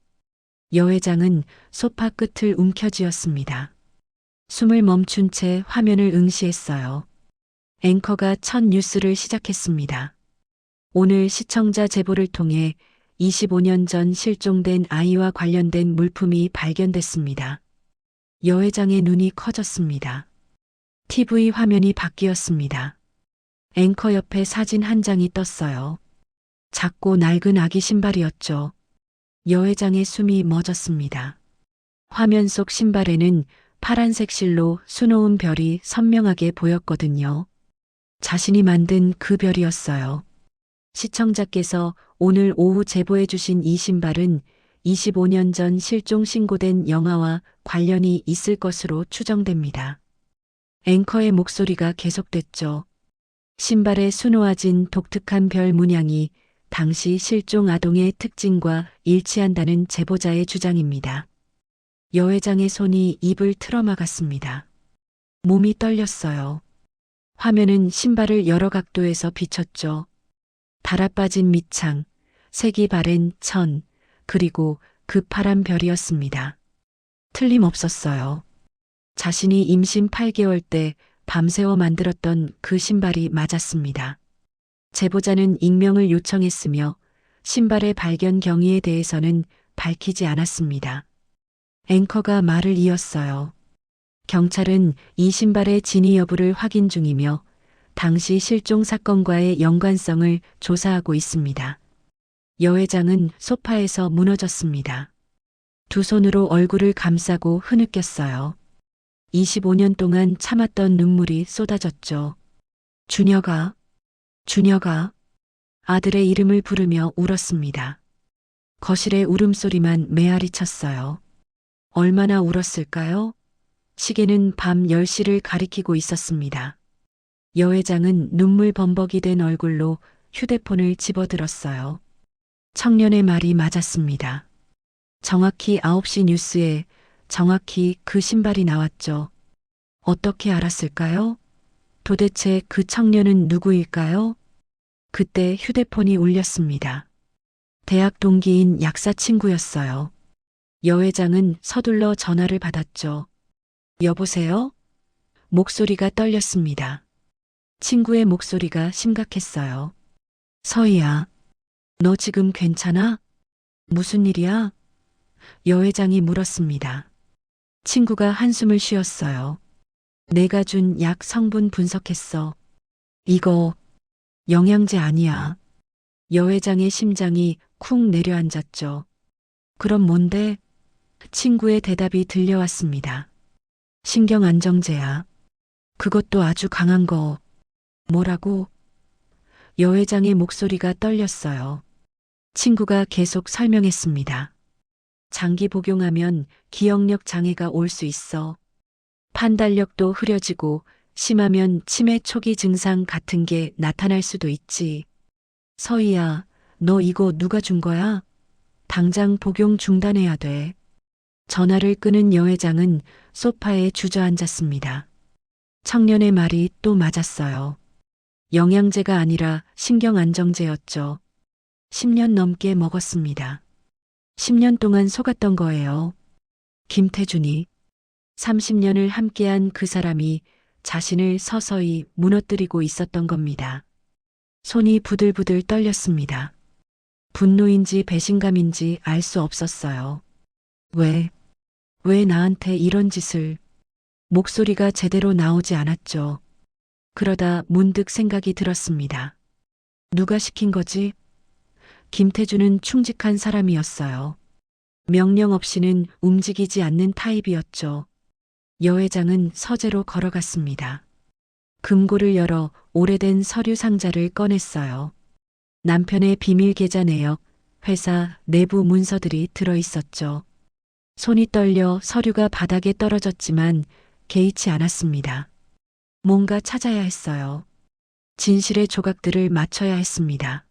여회장은 소파 끝을 움켜쥐었습니다. 숨을 멈춘 채 화면을 응시했어요. 앵커가 첫 뉴스를 시작했습니다. 오늘 시청자 제보를 통해 25년 전 실종된 아이와 관련된 물품이 발견됐습니다. 여회장의 눈이 커졌습니다. TV 화면이 바뀌었습니다. 앵커 옆에 사진 한 장이 떴어요. 작고 낡은 아기 신발이었죠. 여회장의 숨이 멎었습니다. 화면 속 신발에는 파란색 실로 수놓은 별이 선명하게 보였거든요. 자신이 만든 그 별이었어요. 시청자께서 오늘 오후 제보해 주신 이 신발은 25년 전 실종 신고된 영아와 관련이 있을 것으로 추정됩니다. 앵커의 목소리가 계속됐죠. 신발에 수놓아진 독특한 별 문양이 당시 실종 아동의 특징과 일치한다는 제보자의 주장입니다. 여회장의 손이 입을 틀어막았습니다. 몸이 떨렸어요. 화면은 신발을 여러 각도에서 비췄죠. 달아빠진 밑창, 색이 바랜 천, 그리고 그 파란 별이었습니다. 틀림없었어요. 자신이 임신 8개월 때 밤새워 만들었던 그 신발이 맞았습니다. 제보자는 익명을 요청했으며 신발의 발견 경위에 대해서는 밝히지 않았습니다. 앵커가 말을 이었어요. 경찰은 이 신발의 진위 여부를 확인 중이며 당시 실종 사건과의 연관성을 조사하고 있습니다. 여회장은 소파에서 무너졌습니다. 두 손으로 얼굴을 감싸고 흐느꼈어요. 25년 동안 참았던 눈물이 쏟아졌죠. 준혁아, 준혁아. 아들의 이름을 부르며 울었습니다. 거실의 울음소리만 메아리 쳤어요. 얼마나 울었을까요? 시계는 밤 10시를 가리키고 있었습니다. 여 회장은 눈물 범벅이 된 얼굴로 휴대폰을 집어들었어요. 청년의 말이 맞았습니다. 정확히 9시 뉴스에 정확히 그 신발이 나왔죠. 어떻게 알았을까요? 도대체 그 청년은 누구일까요? 그때 휴대폰이 울렸습니다. 대학 동기인 약사 친구였어요. 여 회장은 서둘러 전화를 받았죠. 여보세요? 목소리가 떨렸습니다. 친구의 목소리가 심각했어요. 서희야, 너 지금 괜찮아? 무슨 일이야? 여 회장이 물었습니다. 친구가 한숨을 쉬었어요. 내가 준 약 성분 분석했어. 이거 영양제 아니야. 여 회장의 심장이 쿵 내려앉았죠. 그럼 뭔데? 친구의 대답이 들려왔습니다. 신경안정제야. 그것도 아주 강한 거. 뭐라고? 여 회장의 목소리가 떨렸어요. 친구가 계속 설명했습니다. 장기 복용하면 기억력 장애가 올 수 있어. 판단력도 흐려지고 심하면 치매 초기 증상 같은 게 나타날 수도 있지. 서희야, 너 이거 누가 준 거야? 당장 복용 중단해야 돼. 전화를 끄는 여 회장은 소파에 주저앉았습니다. 청년의 말이 또 맞았어요. 영양제가 아니라 신경안정제였죠. 10년 넘게 먹었습니다. 10년 동안 속았던 거예요. 김태준이 30년을 함께한 그 사람이 자신을 서서히 무너뜨리고 있었던 겁니다. 손이 부들부들 떨렸습니다. 분노인지 배신감인지 알 수 없었어요. 왜 나한테 이런 짓을? 목소리가 제대로 나오지 않았죠. 그러다 문득 생각이 들었습니다. 누가 시킨 거지? 김태준은 충직한 사람이었어요. 명령 없이는 움직이지 않는 타입이었죠. 여 회장은 서재로 걸어갔습니다. 금고를 열어 오래된 서류 상자를 꺼냈어요. 남편의 비밀 계좌 내역, 회사 내부 문서들이 들어 있었죠. 손이 떨려 서류가 바닥에 떨어졌지만 개의치 않았습니다. 뭔가 찾아야 했어요. 진실의 조각들을 맞춰야 했습니다.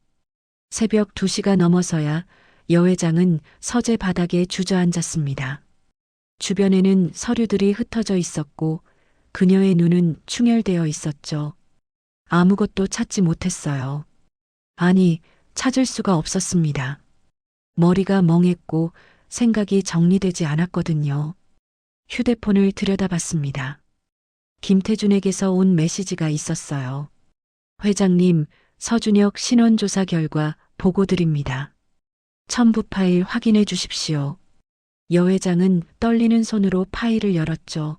새벽 2시가 넘어서야 여 회장은 서재 바닥에 주저앉았습니다. 주변에는 서류들이 흩어져 있었고 그녀의 눈은 충혈되어 있었죠. 아무것도 찾지 못했어요. 아니, 찾을 수가 없었습니다. 머리가 멍했고 생각이 정리되지 않았거든요. 휴대폰을 들여다봤습니다. 김태준에게서 온 메시지가 있었어요. 회장님, 서준혁 신원조사 결과 보고 드립니다. 첨부 파일 확인해 주십시오. 여 회장은 떨리는 손으로 파일을 열었죠.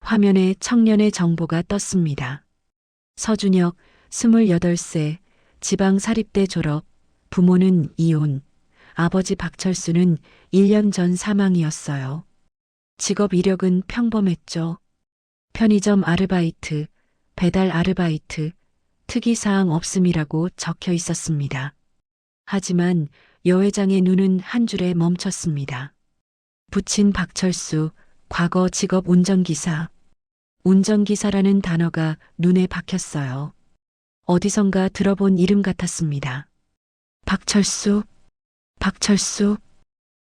화면에 청년의 정보가 떴습니다. 서준혁, 28세, 지방사립대 졸업, 부모는 이혼, 아버지 박철수는 1년 전 사망이었어요. 직업 이력은 평범했죠. 편의점 아르바이트, 배달 아르바이트, 특이사항 없음이라고 적혀 있었습니다. 하지만 여 회장의 눈은 한 줄에 멈췄습니다. 부친 박철수, 과거 직업 운전기사. 운전기사라는 단어가 눈에 박혔어요. 어디선가 들어본 이름 같았습니다. 박철수.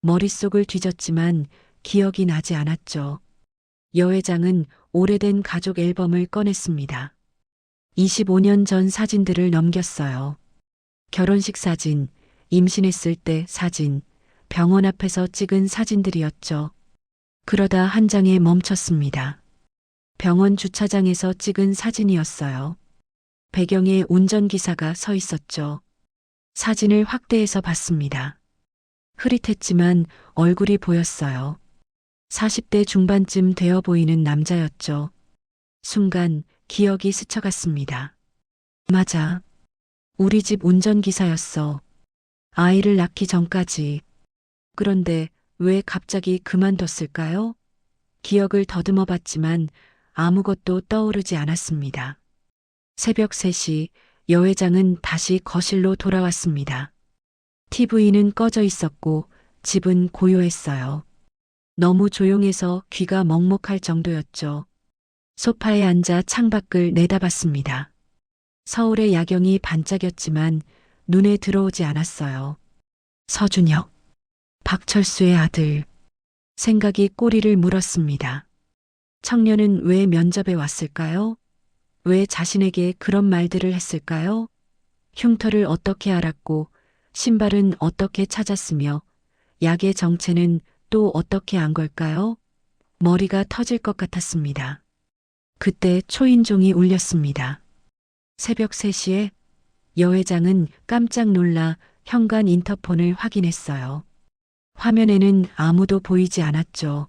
머릿속을 뒤졌지만 기억이 나지 않았죠. 여 회장은 오래된 가족 앨범을 꺼냈습니다. 25년 전 사진들을 넘겼어요. 결혼식 사진, 임신했을 때 사진, 병원 앞에서 찍은 사진들이었죠. 그러다 한 장에 멈췄습니다. 병원 주차장에서 찍은 사진이었어요. 배경에 운전기사가 서 있었죠. 사진을 확대해서 봤습니다. 흐릿했지만 얼굴이 보였어요. 40대 중반쯤 되어 보이는 남자였죠. 순간 기억이 스쳐갔습니다. 맞아. 우리 집 운전기사였어. 아이를 낳기 전까지. 그런데 왜 갑자기 그만뒀을까요? 기억을 더듬어 봤지만 아무것도 떠오르지 않았습니다. 새벽 3시 여 회장은 다시 거실로 돌아왔습니다. TV는 꺼져 있었고 집은 고요했어요. 너무 조용해서 귀가 먹먹할 정도였죠. 소파에 앉아 창밖을 내다봤습니다. 서울의 야경이 반짝였지만 눈에 들어오지 않았어요. 서준혁, 박철수의 아들. 생각이 꼬리를 물었습니다. 청년은 왜 면접에 왔을까요? 왜 자신에게 그런 말들을 했을까요? 흉터를 어떻게 알았고 신발은 어떻게 찾았으며 약의 정체는 또 어떻게 안 걸까요? 머리가 터질 것 같았습니다. 그때 초인종이 울렸습니다. 새벽 3시에 여 회장은 깜짝 놀라 현관 인터폰을 확인했어요. 화면에는 아무도 보이지 않았죠.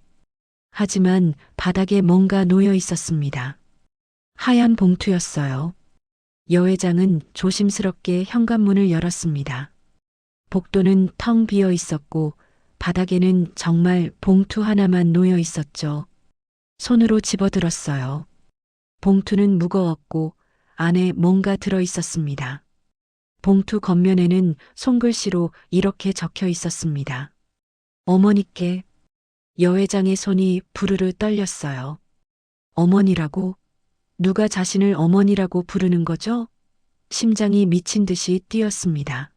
하지만 바닥에 뭔가 놓여 있었습니다. 하얀 봉투였어요. 여 회장은 조심스럽게 현관문을 열었습니다. 복도는 텅 비어 있었고 바닥에는 정말 봉투 하나만 놓여 있었죠. 손으로 집어들었어요. 봉투는 무거웠고 안에 뭔가 들어 있었습니다. 봉투 겉면에는 손글씨로 이렇게 적혀 있었습니다. 어머니께. 여 회장의 손이 부르르 떨렸어요. 어머니라고? 누가 자신을 어머니라고 부르는 거죠? 심장이 미친 듯이 뛰었습니다.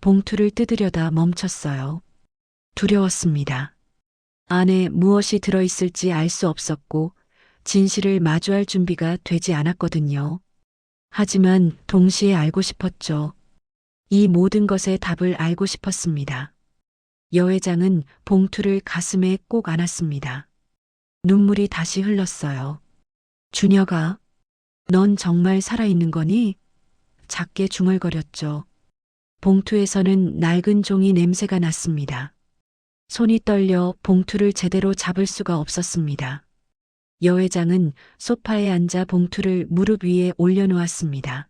봉투를 뜯으려다 멈췄어요. 두려웠습니다. 안에 무엇이 들어있을지 알 수 없었고 진실을 마주할 준비가 되지 않았거든요. 하지만 동시에 알고 싶었죠. 이 모든 것의 답을 알고 싶었습니다. 여 회장은 봉투를 가슴에 꼭 안았습니다. 눈물이 다시 흘렀어요. 준혁아, 넌 정말 살아있는 거니? 작게 중얼거렸죠. 봉투에서는 낡은 종이 냄새가 났습니다. 손이 떨려 봉투를 제대로 잡을 수가 없었습니다. 여 회장은 소파에 앉아 봉투를 무릎 위에 올려놓았습니다.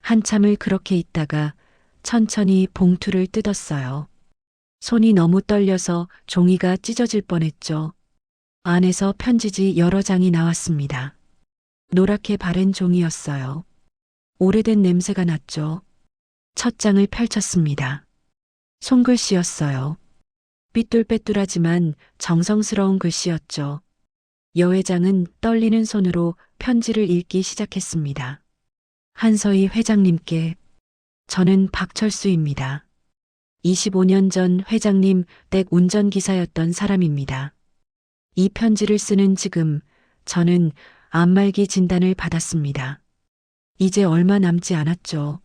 한참을 그렇게 있다가 천천히 봉투를 뜯었어요. 손이 너무 떨려서 종이가 찢어질 뻔했죠. 안에서 편지지 여러 장이 나왔습니다. 노랗게 바랜 종이였어요. 오래된 냄새가 났죠. 첫 장을 펼쳤습니다. 손글씨였어요. 삐뚤빼뚤하지만 정성스러운 글씨였죠. 여 회장은 떨리는 손으로 편지를 읽기 시작했습니다. 한서희 회장님께. 저는 박철수입니다. 25년 전 회장님 댁 운전기사였던 사람입니다. 이 편지를 쓰는 지금 저는 암말기 진단을 받았습니다. 이제 얼마 남지 않았죠.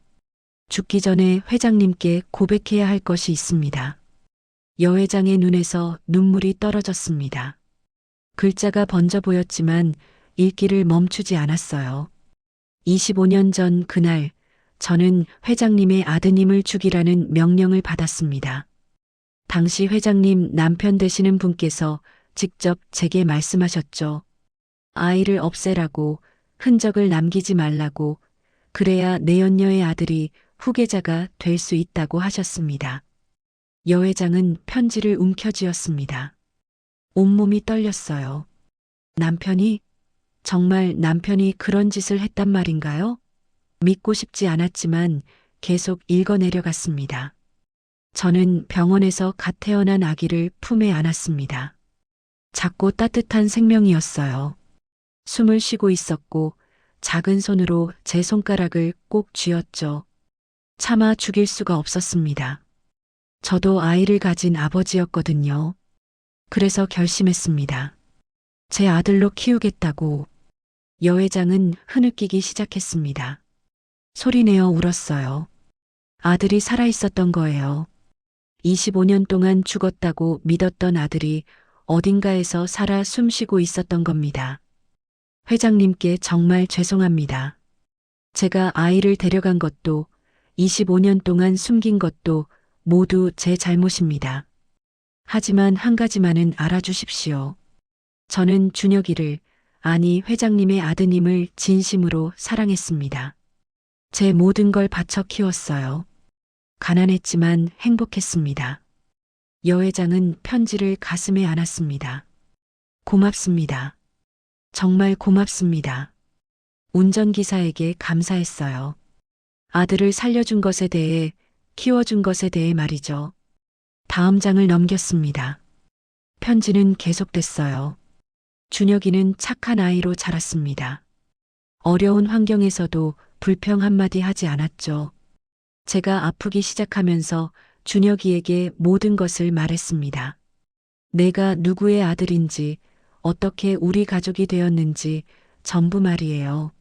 죽기 전에 회장님께 고백해야 할 것이 있습니다. 여 회장의 눈에서 눈물이 떨어졌습니다. 글자가 번져 보였지만 읽기를 멈추지 않았어요. 25년 전 그날 저는 회장님의 아드님을 죽이라는 명령을 받았습니다. 당시 회장님 남편 되시는 분께서 직접 제게 말씀하셨죠. 아이를 없애라고, 흔적을 남기지 말라고, 그래야 내연녀의 아들이 후계자가 될 수 있다고 하셨습니다. 여 회장은 편지를 움켜쥐었습니다. 온몸이 떨렸어요. 남편이? 정말 남편이 그런 짓을 했단 말인가요? 믿고 싶지 않았지만 계속 읽어내려갔습니다. 저는 병원에서 갓 태어난 아기를 품에 안았습니다. 작고 따뜻한 생명이었어요. 숨을 쉬고 있었고 작은 손으로 제 손가락을 꼭 쥐었죠. 차마 죽일 수가 없었습니다. 저도 아이를 가진 아버지였거든요. 그래서 결심했습니다. 제 아들로 키우겠다고. 여 회장은 흐느끼기 시작했습니다. 소리내어 울었어요. 아들이 살아있었던 거예요. 25년 동안 죽었다고 믿었던 아들이 어딘가에서 살아 숨쉬고 있었던 겁니다. 회장님께 정말 죄송합니다. 제가 아이를 데려간 것도 25년 동안 숨긴 것도 모두 제 잘못입니다. 하지만 한 가지만은 알아주십시오. 저는 준혁이를, 아니 회장님의 아드님을 진심으로 사랑했습니다. 제 모든 걸 바쳐 키웠어요. 가난했지만 행복했습니다. 여 회장은 편지를 가슴에 안았습니다. 고맙습니다. 정말 고맙습니다. 운전기사에게 감사했어요. 아들을 살려준 것에 대해, 키워준 것에 대해 말이죠. 다음 장을 넘겼습니다. 편지는 계속됐어요. 준혁이는 착한 아이로 자랐습니다. 어려운 환경에서도 불평 한마디 하지 않았죠. 제가 아프기 시작하면서 준혁이에게 모든 것을 말했습니다. 내가 누구의 아들인지, 어떻게 우리 가족이 되었는지 전부 말이에요.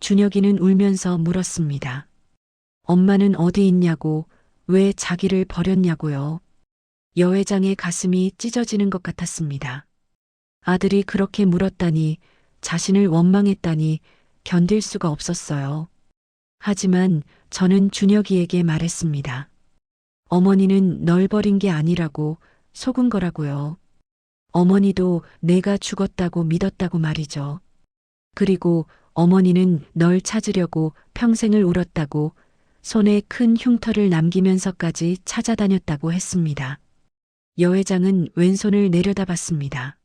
준혁이는 울면서 물었습니다. 엄마는 어디 있냐고, 왜 자기를 버렸냐고요. 여회장의 가슴이 찢어지는 것 같았습니다. 아들이 그렇게 물었다니, 자신을 원망했다니 견딜 수가 없었어요. 하지만 저는 준혁이에게 말했습니다. 어머니는 널 버린 게 아니라고, 속은 거라고요. 어머니도 내가 죽었다고 믿었다고 말이죠. 그리고 어머니는 널 찾으려고 평생을 울었다고, 손에 큰 흉터를 남기면서까지 찾아다녔다고 했습니다. 여회장은 왼손을 내려다봤습니다.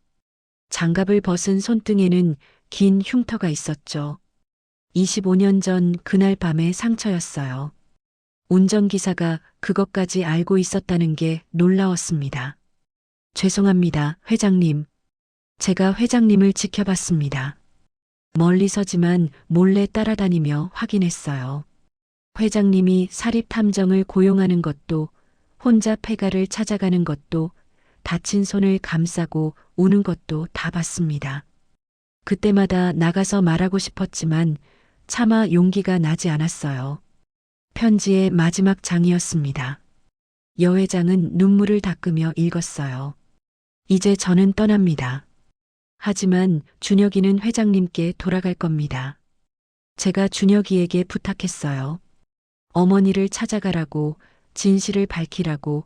장갑을 벗은 손등에는 긴 흉터가 있었죠. 25년 전 그날 밤의 상처였어요. 운전기사가 그것까지 알고 있었다는 게 놀라웠습니다. 죄송합니다, 회장님. 제가 회장님을 지켜봤습니다. 멀리서지만 몰래 따라다니며 확인했어요. 회장님이 사립탐정을 고용하는 것도, 혼자 폐가를 찾아가는 것도, 다친 손을 감싸고 우는 것도 다 봤습니다. 그때마다 나가서 말하고 싶었지만 차마 용기가 나지 않았어요. 편지의 마지막 장이었습니다. 여회장은 눈물을 닦으며 읽었어요. 이제 저는 떠납니다. 하지만 준혁이는 회장님께 돌아갈 겁니다. 제가 준혁이에게 부탁했어요. 어머니를 찾아가라고, 진실을 밝히라고,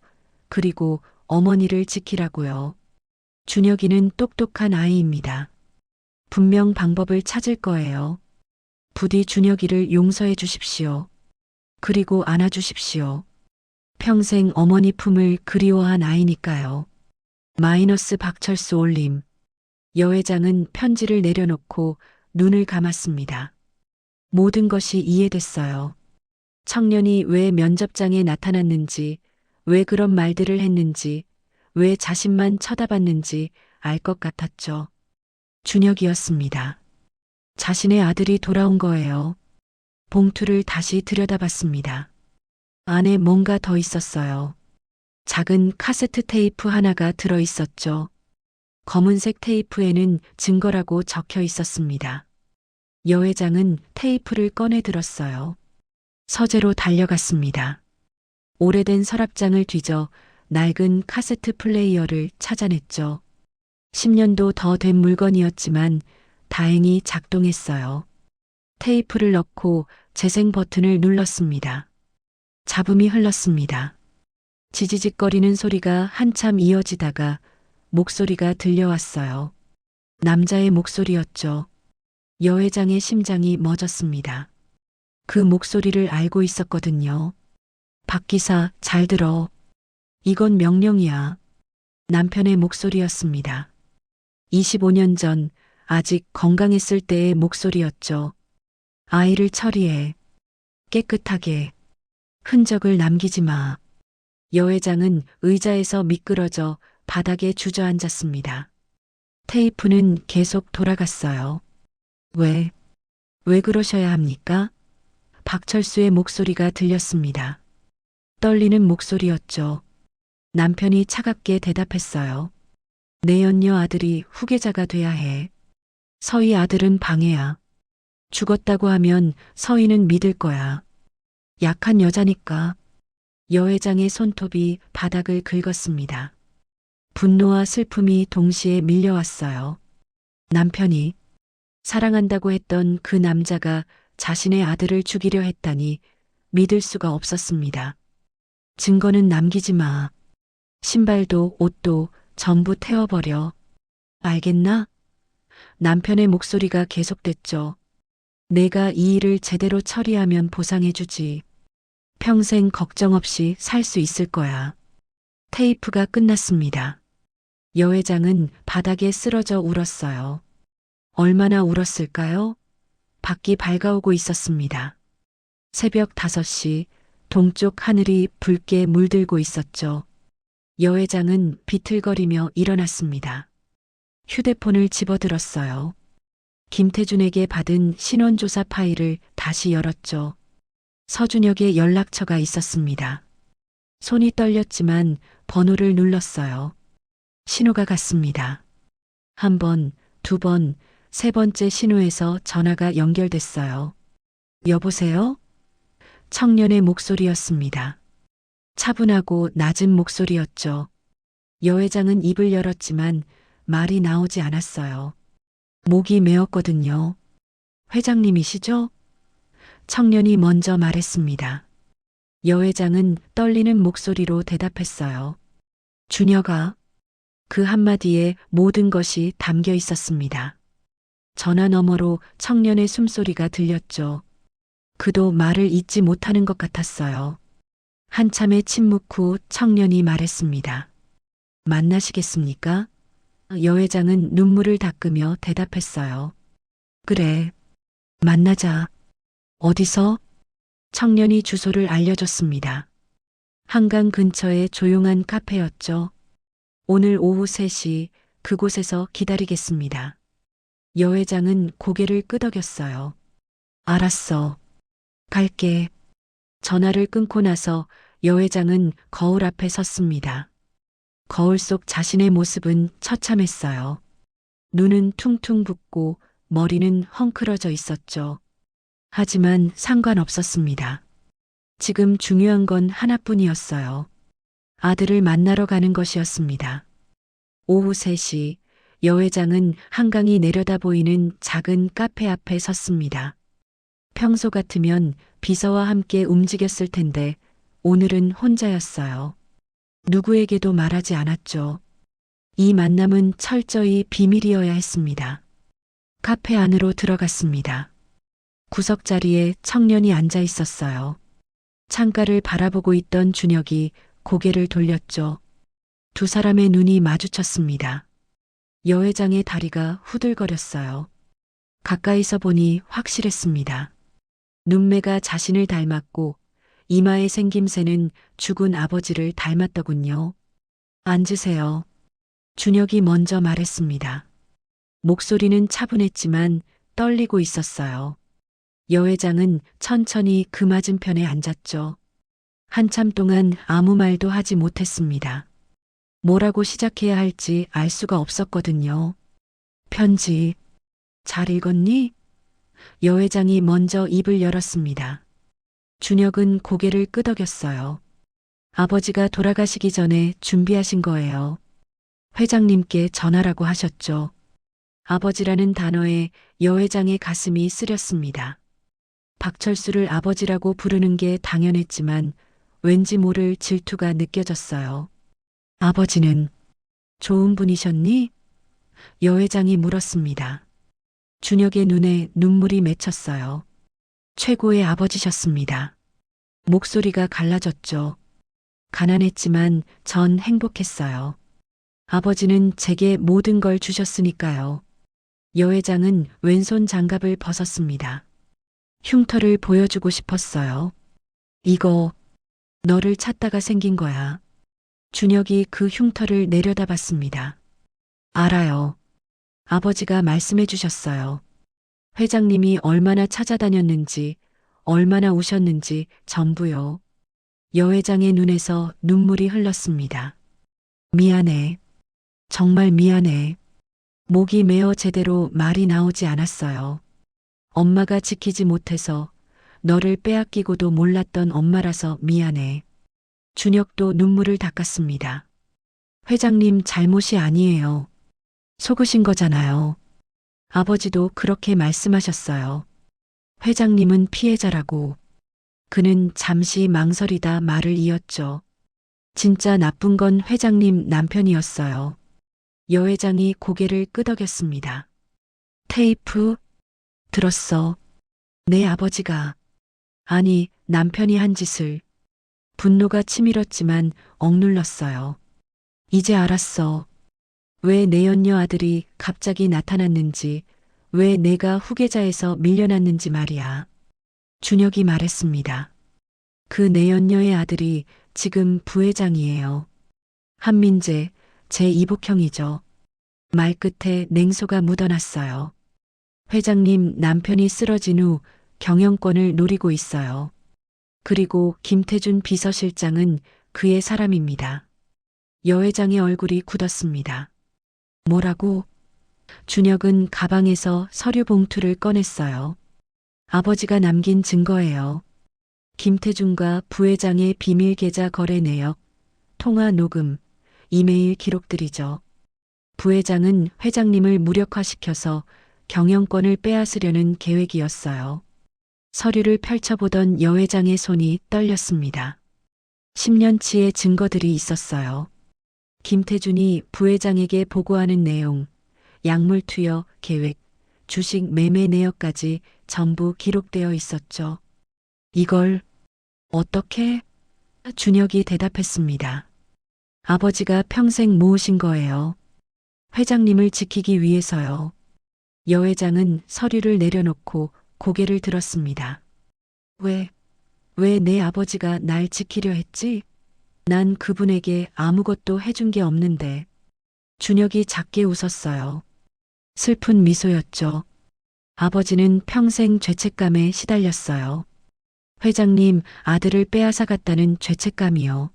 그리고 어머니를 지키라고요. 준혁이는 똑똑한 아이입니다. 분명 방법을 찾을 거예요. 부디 준혁이를 용서해 주십시오. 그리고 안아주십시오. 평생 어머니 품을 그리워한 아이니까요. 마이너스 박철수 올림. 여회장은 편지를 내려놓고 눈을 감았습니다. 모든 것이 이해됐어요. 청년이 왜 면접장에 나타났는지, 왜 그런 말들을 했는지, 왜 자신만 쳐다봤는지 알 것 같았죠. 준혁이었습니다. 자신의 아들이 돌아온 거예요. 봉투를 다시 들여다봤습니다. 안에 뭔가 더 있었어요. 작은 카세트 테이프 하나가 들어 있었죠. 검은색 테이프에는 증거라고 적혀 있었습니다. 여회장은 테이프를 꺼내 들었어요. 서재로 달려갔습니다. 오래된 서랍장을 뒤져 낡은 카세트 플레이어를 찾아냈죠. 10년도 더 된 물건이었지만 다행히 작동했어요. 테이프를 넣고 재생 버튼을 눌렀습니다. 잡음이 흘렀습니다. 지지직거리는 소리가 한참 이어지다가 목소리가 들려왔어요. 남자의 목소리였죠. 여회장의 심장이 멎었습니다. 그 목소리를 알고 있었거든요. 박 기사, 잘 들어. 이건 명령이야. 남편의 목소리였습니다. 25년 전 아직 건강했을 때의 목소리였죠. 아이를 처리해. 깨끗하게. 흔적을 남기지 마. 여회장은 의자에서 미끄러져 바닥에 주저앉았습니다. 테이프는 계속 돌아갔어요. 왜 그러셔야 합니까? 박철수의 목소리가 들렸습니다. 떨리는 목소리였죠. 남편이 차갑게 대답했어요. 내 연녀 아들이 후계자가 돼야 해. 서희 아들은 방해야. 죽었다고 하면 서희는 믿을 거야. 약한 여자니까. 여회장의 손톱이 바닥을 긁었습니다. 분노와 슬픔이 동시에 밀려왔어요. 남편이 사랑한다고 했던 그 남자가 자신의 아들을 죽이려 했다니 믿을 수가 없었습니다. 증거는 남기지 마. 신발도 옷도 전부 태워버려. 알겠나? 남편의 목소리가 계속됐죠. 내가 이 일을 제대로 처리하면 보상해주지. 평생 걱정 없이 살 수 있을 거야. 테이프가 끝났습니다. 여회장은 바닥에 쓰러져 울었어요. 얼마나 울었을까요? 밖이 밝아오고 있었습니다. 새벽 5시 동쪽 하늘이 붉게 물들고 있었죠. 여 회장은 비틀거리며 일어났습니다. 휴대폰을 집어들었어요. 김태준에게 받은 신원조사 파일을 다시 열었죠. 서준혁의 연락처가 있었습니다. 손이 떨렸지만 번호를 눌렀어요. 신호가 갔습니다. 한 번, 두 번, 세 번째 신호에서 전화가 연결됐어요. 여보세요? 청년의 목소리였습니다. 차분하고 낮은 목소리였죠. 여 회장은 입을 열었지만 말이 나오지 않았어요. 목이 메었거든요. 회장님이시죠? 청년이 먼저 말했습니다. 여 회장은 떨리는 목소리로 대답했어요. 준혁아. 그 한마디에 모든 것이 담겨 있었습니다. 전화 너머로 청년의 숨소리가 들렸죠. 그도 말을 잇지 못하는 것 같았어요. 한참의 침묵 후 청년이 말했습니다. 만나시겠습니까? 여 회장은 눈물을 닦으며 대답했어요. 그래. 만나자. 어디서? 청년이 주소를 알려줬습니다. 한강 근처의 조용한 카페였죠. 오늘 오후 3시 그곳에서 기다리겠습니다. 여 회장은 고개를 끄덕였어요. 알았어. 갈게. 전화를 끊고 나서 여 회장은 거울 앞에 섰습니다. 거울 속 자신의 모습은 처참했어요. 눈은 퉁퉁 붓고 머리는 헝클어져 있었죠. 하지만 상관없었습니다. 지금 중요한 건 하나뿐이었어요. 아들을 만나러 가는 것이었습니다. 오후 3시 여 회장은 한강이 내려다 보이는 작은 카페 앞에 섰습니다. 평소 같으면 비서와 함께 움직였을 텐데 오늘은 혼자였어요. 누구에게도 말하지 않았죠. 이 만남은 철저히 비밀이어야 했습니다. 카페 안으로 들어갔습니다. 구석자리에 청년이 앉아 있었어요. 창가를 바라보고 있던 준혁이 고개를 돌렸죠. 두 사람의 눈이 마주쳤습니다. 여 회장의 다리가 후들거렸어요. 가까이서 보니 확실했습니다. 눈매가 자신을 닮았고 이마의 생김새는 죽은 아버지를 닮았더군요. 앉으세요. 준혁이 먼저 말했습니다. 목소리는 차분했지만 떨리고 있었어요. 여 회장은 천천히 그 맞은편에 앉았죠. 한참 동안 아무 말도 하지 못했습니다. 뭐라고 시작해야 할지 알 수가 없었거든요. 편지, 잘 읽었니? 여 회장이 먼저 입을 열었습니다. 준혁은 고개를 끄덕였어요. 아버지가 돌아가시기 전에 준비하신 거예요. 회장님께 전하라고 하셨죠. 아버지라는 단어에 여 회장의 가슴이 쓰렸습니다. 박철수를 아버지라고 부르는 게 당연했지만 왠지 모를 질투가 느껴졌어요. 아버지는 좋은 분이셨니? 여 회장이 물었습니다. 준혁의 눈에 눈물이 맺혔어요. 최고의 아버지셨습니다. 목소리가 갈라졌죠. 가난했지만 전 행복했어요. 아버지는 제게 모든 걸 주셨으니까요. 여 회장은 왼손 장갑을 벗었습니다. 흉터를 보여주고 싶었어요. 이거 너를 찾다가 생긴 거야. 준혁이 그 흉터를 내려다봤습니다. 알아요. 아버지가 말씀해 주셨어요. 회장님이 얼마나 찾아다녔는지, 얼마나 우셨는지 전부요. 여 회장의 눈에서 눈물이 흘렀습니다. 미안해. 정말 미안해. 목이 메어 제대로 말이 나오지 않았어요. 엄마가 지키지 못해서 너를 빼앗기고도 몰랐던 엄마라서 미안해. 준혁도 눈물을 닦았습니다. 회장님 잘못이 아니에요. 속으신 거잖아요. 아버지도 그렇게 말씀하셨어요. 회장님은 피해자라고. 그는 잠시 망설이다 말을 이었죠. 진짜 나쁜 건 회장님 남편이었어요. 여 회장이 고개를 끄덕였습니다. 테이프? 들었어. 내 아버지가. 아니, 남편이 한 짓을. 분노가 치밀었지만 억눌렀어요. 이제 알았어. 왜 내연녀 아들이 갑자기 나타났는지, 왜 내가 후계자에서 밀려났는지 말이야. 준혁이 말했습니다. 그 내연녀의 아들이 지금 부회장이에요. 한민재, 제 이복형이죠. 말끝에 냉소가 묻어났어요. 회장님 남편이 쓰러진 후 경영권을 노리고 있어요. 그리고 김태준 비서실장은 그의 사람입니다. 여 회장의 얼굴이 굳었습니다. 뭐라고? 준혁은 가방에서 서류 봉투를 꺼냈어요. 아버지가 남긴 증거예요. 김태준과 부회장의 비밀 계좌 거래 내역, 통화 녹음, 이메일 기록들이죠. 부회장은 회장님을 무력화시켜서 경영권을 빼앗으려는 계획이었어요. 서류를 펼쳐보던 여 회장의 손이 떨렸습니다. 10년치의 증거들이 있었어요. 김태준이 부회장에게 보고하는 내용, 약물 투여 계획, 주식 매매 내역까지 전부 기록되어 있었죠. 이걸 어떻게? 준혁이 대답했습니다. 아버지가 평생 모으신 거예요. 회장님을 지키기 위해서요. 여 회장은 서류를 내려놓고 고개를 들었습니다. 왜 내 아버지가 날 지키려 했지? 난 그분에게 아무것도 해준 게 없는데. 준혁이 작게 웃었어요. 슬픈 미소였죠. 아버지는 평생 죄책감에 시달렸어요. 회장님 아들을 빼앗아 갔다는 죄책감이요.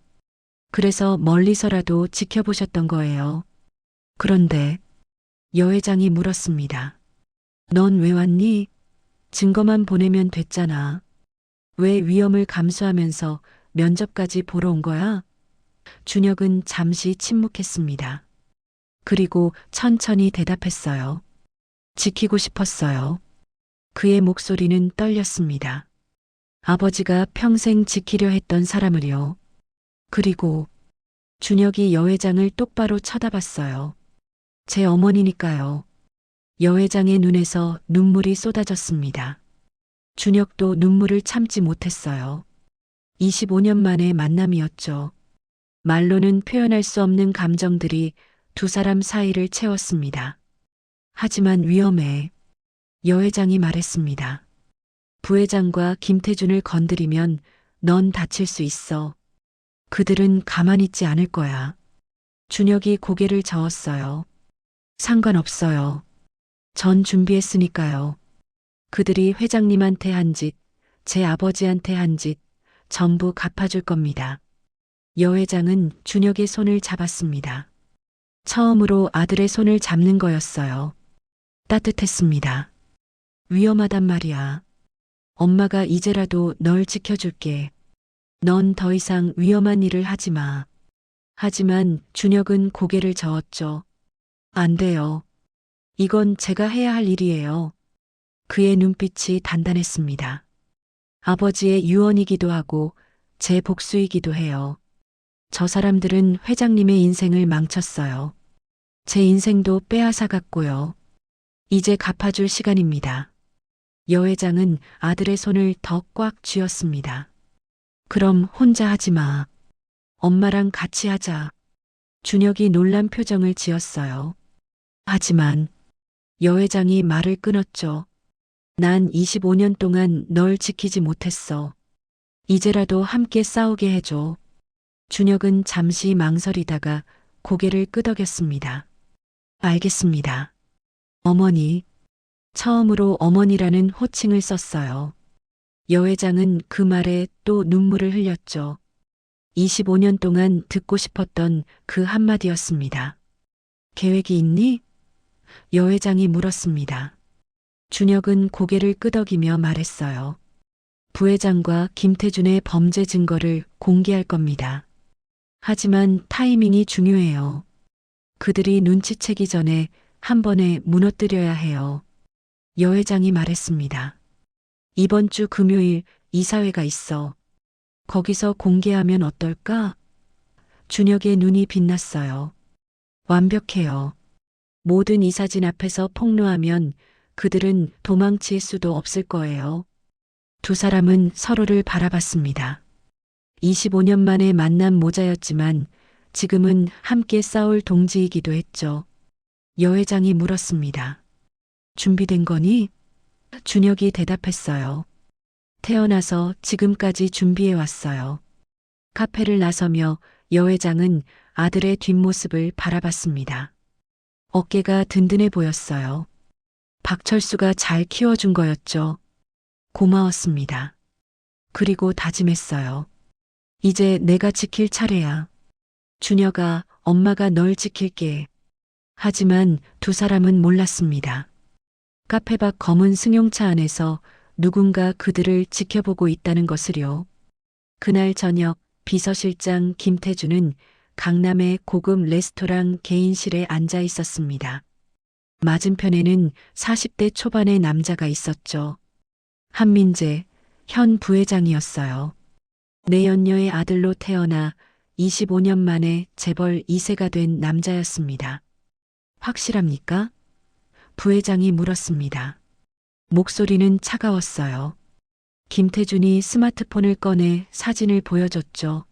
그래서 멀리서라도 지켜보셨던 거예요. 그런데 여 회장이 물었습니다. 넌 왜 왔니? 증거만 보내면 됐잖아. 왜 위험을 감수하면서 면접까지 보러 온 거야? 준혁은 잠시 침묵했습니다. 그리고 천천히 대답했어요. 지키고 싶었어요. 그의 목소리는 떨렸습니다. 아버지가 평생 지키려 했던 사람을요. 그리고 준혁이 여 회장을 똑바로 쳐다봤어요. 제 어머니니까요. 여 회장의 눈에서 눈물이 쏟아졌습니다. 준혁도 눈물을 참지 못했어요. 25년 만의 만남이었죠. 말로는 표현할 수 없는 감정들이 두 사람 사이를 채웠습니다. 하지만 위험해. 여 회장이 말했습니다. 부회장과 김태준을 건드리면 넌 다칠 수 있어. 그들은 가만히 있지 않을 거야. 준혁이 고개를 저었어요. 상관없어요. 전 준비했으니까요. 그들이 회장님한테 한 짓, 제 아버지한테 한 짓, 전부 갚아줄 겁니다. 여 회장은 준혁의 손을 잡았습니다. 처음으로 아들의 손을 잡는 거였어요. 따뜻했습니다. 위험하단 말이야. 엄마가 이제라도 널 지켜줄게. 넌 더 이상 위험한 일을 하지 마. 하지만 준혁은 고개를 저었죠. 안 돼요. 이건 제가 해야 할 일이에요. 그의 눈빛이 단단했습니다. 아버지의 유언이기도 하고 제 복수이기도 해요. 저 사람들은 회장님의 인생을 망쳤어요. 제 인생도 빼앗아 갔고요. 이제 갚아줄 시간입니다. 여 회장은 아들의 손을 더 꽉 쥐었습니다. 그럼 혼자 하지 마. 엄마랑 같이 하자. 준혁이 놀란 표정을 지었어요. 하지만 여 회장이 말을 끊었죠. 난 25년 동안 널 지키지 못했어. 이제라도 함께 싸우게 해줘. 준혁은 잠시 망설이다가 고개를 끄덕였습니다. 알겠습니다. 어머니. 처음으로 어머니라는 호칭을 썼어요. 여 회장은 그 말에 또 눈물을 흘렸죠. 25년 동안 듣고 싶었던 그 한마디였습니다. 계획이 있니? 여 회장이 물었습니다. 준혁은 고개를 끄덕이며 말했어요. 부회장과 김태준의 범죄 증거를 공개할 겁니다. 하지만 타이밍이 중요해요. 그들이 눈치채기 전에 한 번에 무너뜨려야 해요. 여 회장이 말했습니다. 이번 주 금요일 이사회가 있어. 거기서 공개하면 어떨까? 준혁의 눈이 빛났어요. 완벽해요. 모든 이사진 앞에서 폭로하면 그들은 도망칠 수도 없을 거예요. 두 사람은 서로를 바라봤습니다. 25년 만에 만난 모자였지만 지금은 함께 싸울 동지이기도 했죠. 여 회장이 물었습니다. 준비된 거니? 준혁이 대답했어요. 태어나서 지금까지 준비해 왔어요. 카페를 나서며 여 회장은 아들의 뒷모습을 바라봤습니다. 어깨가 든든해 보였어요. 박철수가 잘 키워준 거였죠. 고마웠습니다. 그리고 다짐했어요. 이제 내가 지킬 차례야. 준혁아, 엄마가 널 지킬게. 하지만 두 사람은 몰랐습니다. 카페 밖 검은 승용차 안에서 누군가 그들을 지켜보고 있다는 것을요. 그날 저녁 비서실장 김태준은 강남의 고급 레스토랑 개인실에 앉아 있었습니다. 맞은편에는 40대 초반의 남자가 있었죠. 한민재 현 부회장이었어요. 내연녀의 아들로 태어나 25년 만에 재벌 2세가 된 남자였습니다. 확실합니까? 부회장이 물었습니다. 목소리는 차가웠어요. 김태준이 스마트폰을 꺼내 사진을 보여줬죠.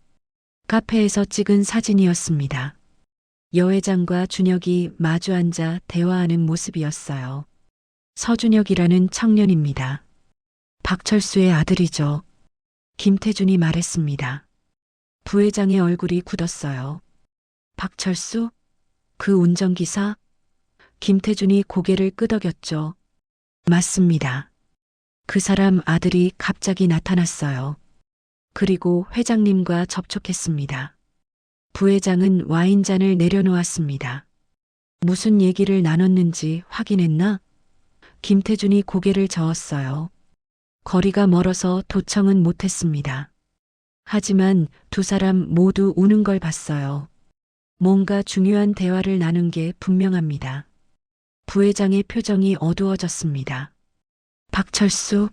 카페에서 찍은 사진이었습니다. 여 회장과 준혁이 마주 앉아 대화하는 모습이었어요. 서준혁이라는 청년입니다. 박철수의 아들이죠. 김태준이 말했습니다. 부회장의 얼굴이 굳었어요. 박철수? 그 운전기사? 김태준이 고개를 끄덕였죠. 맞습니다. 그 사람 아들이 갑자기 나타났어요. 그리고 회장님과 접촉했습니다. 부회장은 와인잔을 내려놓았습니다. 무슨 얘기를 나눴는지 확인했나? 김태준이 고개를 저었어요. 거리가 멀어서 도청은 못했습니다. 하지만 두 사람 모두 우는 걸 봤어요. 뭔가 중요한 대화를 나눈 게 분명합니다. 부회장의 표정이 어두워졌습니다. 박철수,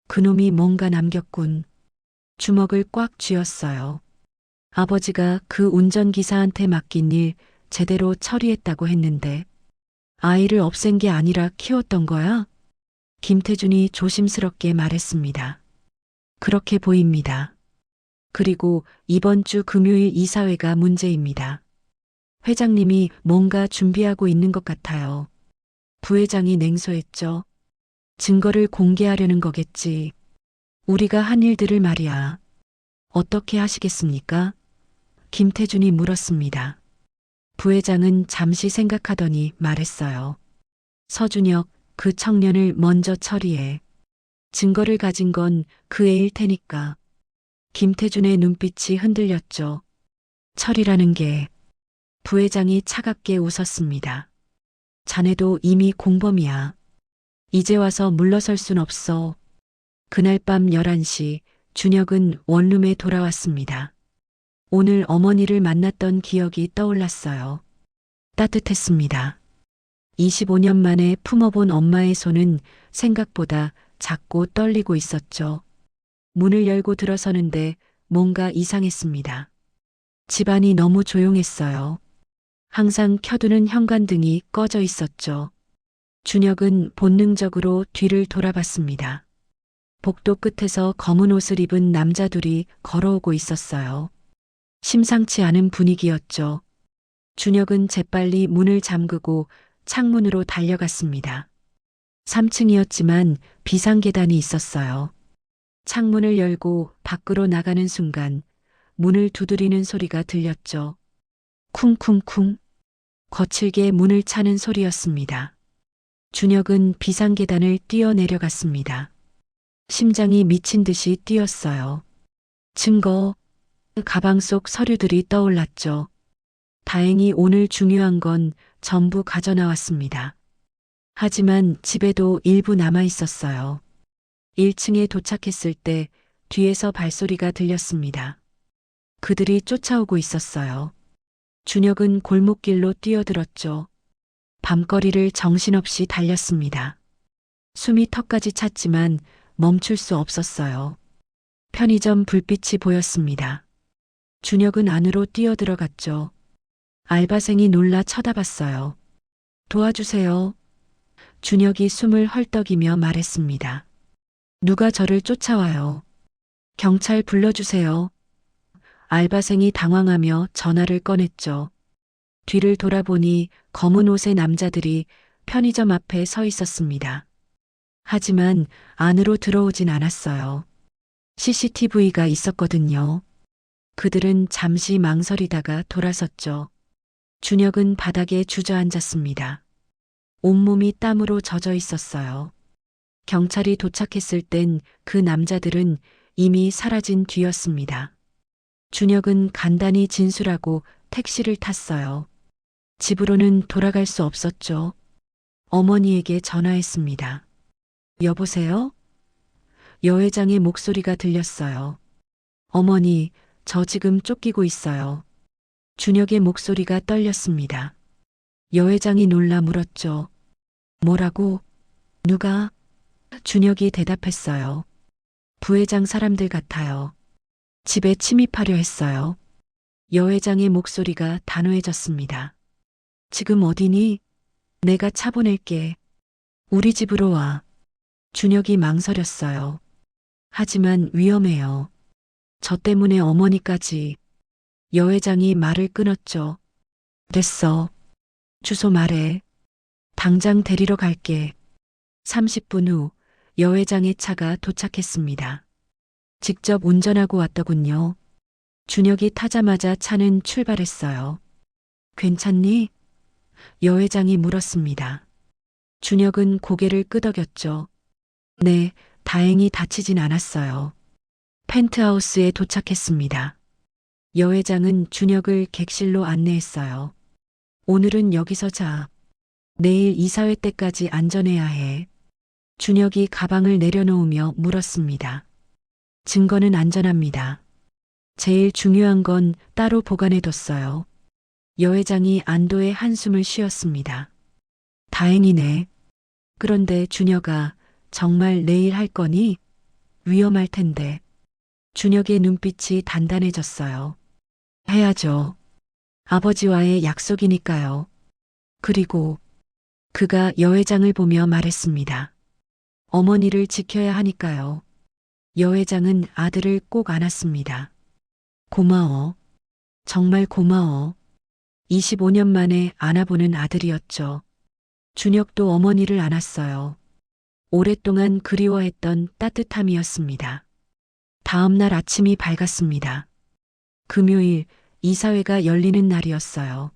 그놈이 뭔가 남겼군. 주먹을 꽉 쥐었어요. 아버지가 그 운전기사한테 맡긴 일 제대로 처리했다고 했는데 아이를 없앤 게 아니라 키웠던 거야? 김태준이 조심스럽게 말했습니다. 그렇게 보입니다. 그리고 이번 주 금요일 이사회가 문제입니다. 회장님이 뭔가 준비하고 있는 것 같아요. 부회장이 냉소했죠. 증거를 공개하려는 거겠지. 우리가 한 일들을 말이야. 어떻게 하시겠습니까? 김태준이 물었습니다. 부회장은 잠시 생각하더니 말했어요. 서준혁, 그 청년을 먼저 처리해. 증거를 가진 건 그 애일 테니까. 김태준의 눈빛이 흔들렸죠. 처리라는 게. 부회장이 차갑게 웃었습니다. 자네도 이미 공범이야. 이제 와서 물러설 순 없어. 그날 밤 11시 준혁은 원룸에 돌아왔습니다. 오늘 어머니를 만났던 기억이 떠올랐어요. 따뜻했습니다. 25년 만에 품어본 엄마의 손은 생각보다 작고 떨리고 있었죠. 문을 열고 들어서는데 뭔가 이상했습니다. 집안이 너무 조용했어요. 항상 켜두는 현관등이 꺼져 있었죠. 준혁은 본능적으로 뒤를 돌아봤습니다. 복도 끝에서 검은 옷을 입은 남자 둘이 걸어오고 있었어요. 심상치 않은 분위기였죠. 준혁은 재빨리 문을 잠그고 창문으로 달려갔습니다. 3층이었지만 비상계단이 있었어요. 창문을 열고 밖으로 나가는 순간 문을 두드리는 소리가 들렸죠. 쿵쿵쿵. 거칠게 문을 차는 소리였습니다. 준혁은 비상계단을 뛰어내려갔습니다. 심장이 미친 듯이 뛰었어요. 증거, 가방 속 서류들이 떠올랐죠. 다행히 오늘 중요한 건 전부 가져나왔습니다. 하지만 집에도 일부 남아 있었어요. 1층에 도착했을 때 뒤에서 발소리가 들렸습니다. 그들이 쫓아오고 있었어요. 준혁은 골목길로 뛰어들었죠. 밤거리를 정신없이 달렸습니다. 숨이 턱까지 찼지만 멈출 수 없었어요. 편의점 불빛이 보였습니다. 준혁은 안으로 뛰어들어갔죠. 알바생이 놀라 쳐다봤어요. 도와주세요. 준혁이 숨을 헐떡이며 말했습니다. 누가 저를 쫓아와요. 경찰 불러주세요. 알바생이 당황하며 전화를 꺼냈죠. 뒤를 돌아보니 검은 옷의 남자들이 편의점 앞에 서 있었습니다. 하지만 안으로 들어오진 않았어요. CCTV가 있었거든요. 그들은 잠시 망설이다가 돌아섰죠. 준혁은 바닥에 주저앉았습니다. 온몸이 땀으로 젖어 있었어요. 경찰이 도착했을 땐 그 남자들은 이미 사라진 뒤였습니다. 준혁은 간단히 진술하고 택시를 탔어요. 집으로는 돌아갈 수 없었죠. 어머니에게 전화했습니다. 여보세요? 여 회장의 목소리가 들렸어요. 어머니, 저 지금 쫓기고 있어요. 준혁의 목소리가 떨렸습니다. 여 회장이 놀라 물었죠. 뭐라고? 누가? 준혁이 대답했어요. 부회장 사람들 같아요. 집에 침입하려 했어요. 여 회장의 목소리가 단호해졌습니다. 지금 어디니? 내가 차 보낼게. 우리 집으로 와. 준혁이 망설였어요. 하지만 위험해요. 저 때문에 어머니까지. 여 회장이 말을 끊었죠. 됐어. 주소 말해. 당장 데리러 갈게. 30분 후 여 회장의 차가 도착했습니다. 직접 운전하고 왔더군요. 준혁이 타자마자 차는 출발했어요. 괜찮니? 여 회장이 물었습니다. 준혁은 고개를 끄덕였죠. 네, 다행히 다치진 않았어요. 펜트하우스에 도착했습니다. 여 회장은 준혁을 객실로 안내했어요. 오늘은 여기서 자. 내일 이사회 때까지 안전해야 해. 준혁이 가방을 내려놓으며 물었습니다. 증거는 안전합니다. 제일 중요한 건 따로 보관해뒀어요. 여 회장이 안도의 한숨을 쉬었습니다. 다행이네. 그런데 준혁아, 정말 내일 할 거니? 위험할 텐데. 준혁의 눈빛이 단단해졌어요. 해야죠. 아버지와의 약속이니까요. 그리고 그가 여 회장을 보며 말했습니다. 어머니를 지켜야 하니까요. 여 회장은 아들을 꼭 안았습니다. 고마워. 정말 고마워. 25년 만에 안아보는 아들이었죠. 준혁도 어머니를 안았어요. 오랫동안 그리워했던 따뜻함이었습니다. 다음 날 아침이 밝았습니다. 금요일 이사회가 열리는 날이었어요.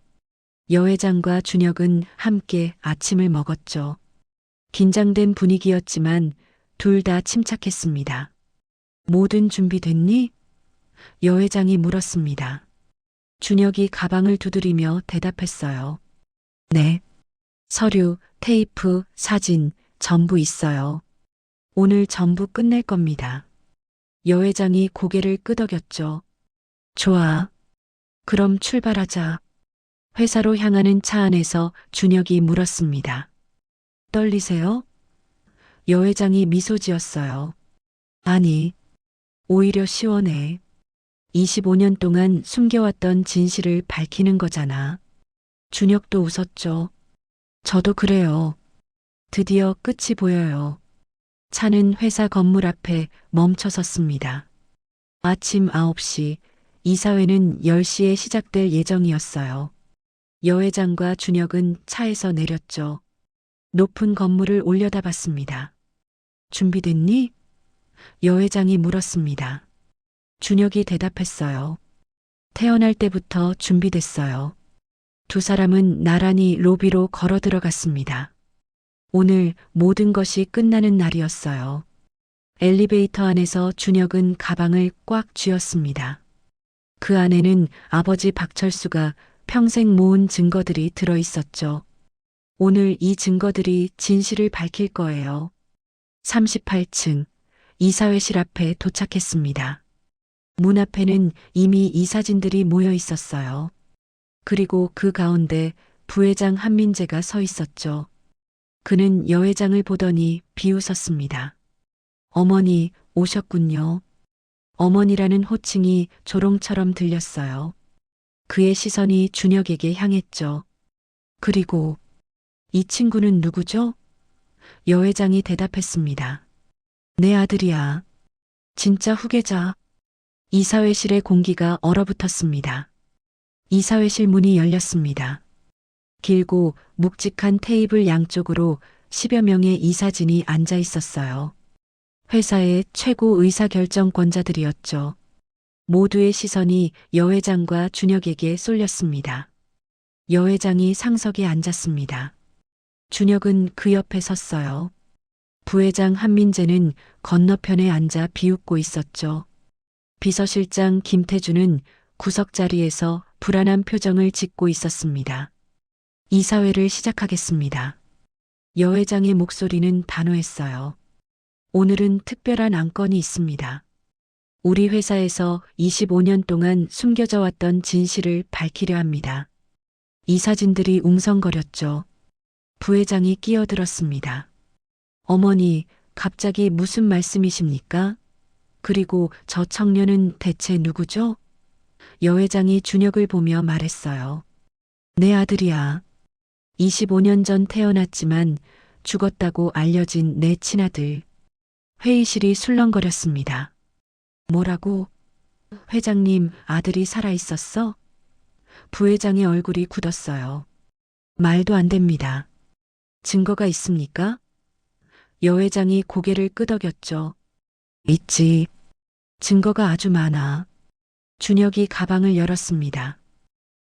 여 회장과 준혁은 함께 아침을 먹었죠. 긴장된 분위기였지만 둘 다 침착했습니다. 뭐든 준비됐니? 여 회장이 물었습니다. 준혁이 가방을 두드리며 대답했어요. 네. 서류, 테이프, 사진 전부 있어요. 오늘 전부 끝낼 겁니다. 여 회장이 고개를 끄덕였죠. 좋아. 그럼 출발하자. 회사로 향하는 차 안에서 준혁이 물었습니다. 떨리세요? 여 회장이 미소 지었어요. 아니, 오히려 시원해. 25년 동안 숨겨왔던 진실을 밝히는 거잖아. 준혁도 웃었죠. 저도 그래요. 드디어 끝이 보여요. 차는 회사 건물 앞에 멈춰 섰습니다. 아침 9시, 이사회는 10시에 시작될 예정이었어요. 여 회장과 준혁은 차에서 내렸죠. 높은 건물을 올려다봤습니다. 준비됐니? 여 회장이 물었습니다. 준혁이 대답했어요. 태어날 때부터 준비됐어요. 두 사람은 나란히 로비로 걸어 들어갔습니다. 오늘 모든 것이 끝나는 날이었어요. 엘리베이터 안에서 준혁은 가방을 꽉 쥐었습니다. 그 안에는 아버지 박철수가 평생 모은 증거들이 들어 있었죠. 오늘 이 증거들이 진실을 밝힐 거예요. 38층 이사회실 앞에 도착했습니다. 문 앞에는 이미 이 사진들이 모여 있었어요. 그리고 그 가운데 부회장 한민재가 서 있었죠. 그는 여 회장을 보더니 비웃었습니다. 어머니 오셨군요. 어머니라는 호칭이 조롱처럼 들렸어요. 그의 시선이 준혁에게 향했죠. 그리고 이 친구는 누구죠? 여 회장이 대답했습니다. 내 아들이야. 진짜 후계자. 이사회실의 공기가 얼어붙었습니다. 이사회실 문이 열렸습니다. 길고 묵직한 테이블 양쪽으로 10여 명의 이사진이 앉아 있었어요. 회사의 최고 의사결정권자들이었죠. 모두의 시선이 여 회장과 준혁에게 쏠렸습니다. 여 회장이 상석에 앉았습니다. 준혁은 그 옆에 섰어요. 부회장 한민재는 건너편에 앉아 비웃고 있었죠. 비서실장 김태준은 구석 자리에서 불안한 표정을 짓고 있었습니다. 이사회를 시작하겠습니다. 여 회장의 목소리는 단호했어요. 오늘은 특별한 안건이 있습니다. 우리 회사에서 25년 동안 숨겨져 왔던 진실을 밝히려 합니다. 이 사진들이 웅성거렸죠. 부회장이 끼어들었습니다. 어머니, 갑자기 무슨 말씀이십니까? 그리고 저 청년은 대체 누구죠? 여 회장이 준혁을 보며 말했어요. 내 아들이야. 25년 전 태어났지만 죽었다고 알려진 내 친아들. 회의실이 술렁거렸습니다. 뭐라고? 회장님, 아들이 살아있었어? 부회장의 얼굴이 굳었어요. 말도 안 됩니다. 증거가 있습니까? 여 회장이 고개를 끄덕였죠. 있지. 증거가 아주 많아. 준혁이 가방을 열었습니다.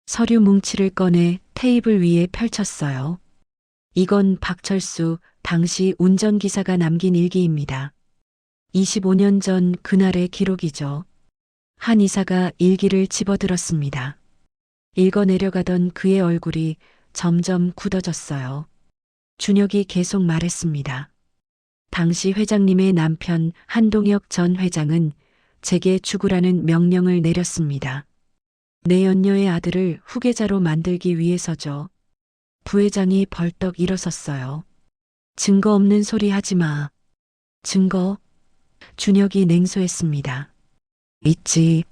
서류 뭉치를 꺼내 테이블 위에 펼쳤어요. 이건 박철수 당시 운전기사가 남긴 일기입니다. 25년 전 그날의 기록이죠. 한 이사가 일기를 집어들었습니다. 읽어 내려가던 그의 얼굴이 점점 굳어졌어요. 준혁이 계속 말했습니다. 당시 회장님의 남편 한동혁 전 회장은 제게 죽으라는 명령을 내렸습니다. 내 연녀의 아들을 후계자로 만들기 위해서죠. 부회장이 벌떡 일어섰어요. 증거 없는 소리 하지 마. 증거? 준혁이 냉소했습니다. 있지.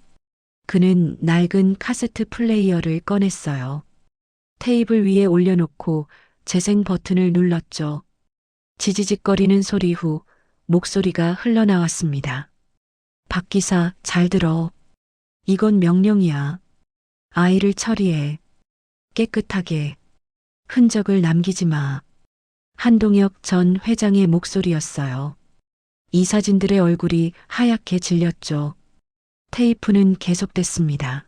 그는 낡은 카세트 플레이어를 꺼냈어요. 테이블 위에 올려놓고 재생 버튼을 눌렀죠. 지지직거리는 소리 후 목소리가 흘러나왔습니다. 박 기사, 잘 들어. 이건 명령이야. 아이를 처리해. 깨끗하게. 흔적을 남기지 마. 한동혁 전 회장의 목소리였어요. 이 사진들의 얼굴이 하얗게 질렸죠. 테이프는 계속됐습니다.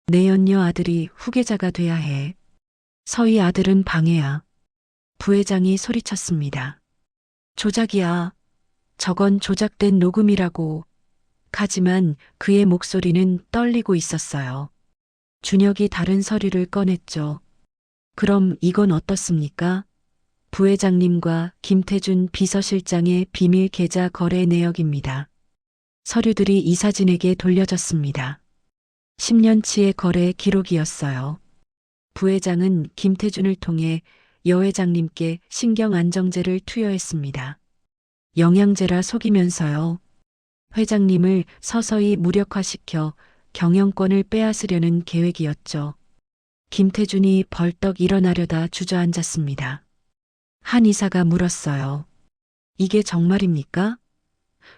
내 연녀 아들이 후계자가 돼야 해. 서희 아들은 방해야. 부회장이 소리쳤습니다. 조작이야. 저건 조작된 녹음이라고. 하지만 그의 목소리는 떨리고 있었어요. 준혁이 다른 서류를 꺼냈죠. 그럼 이건 어떻습니까? 부회장님과 김태준 비서실장의 비밀 계좌 거래 내역입니다. 서류들이 이사진에게 돌려졌습니다. 10년치의 거래 기록이었어요. 부회장은 김태준을 통해 여 회장님께 신경안정제를 투여했습니다. 영양제라 속이면서요. 회장님을 서서히 무력화시켜 경영권을 빼앗으려는 계획이었죠. 김태준이 벌떡 일어나려다 주저앉았습니다. 한 이사가 물었어요. 이게 정말입니까?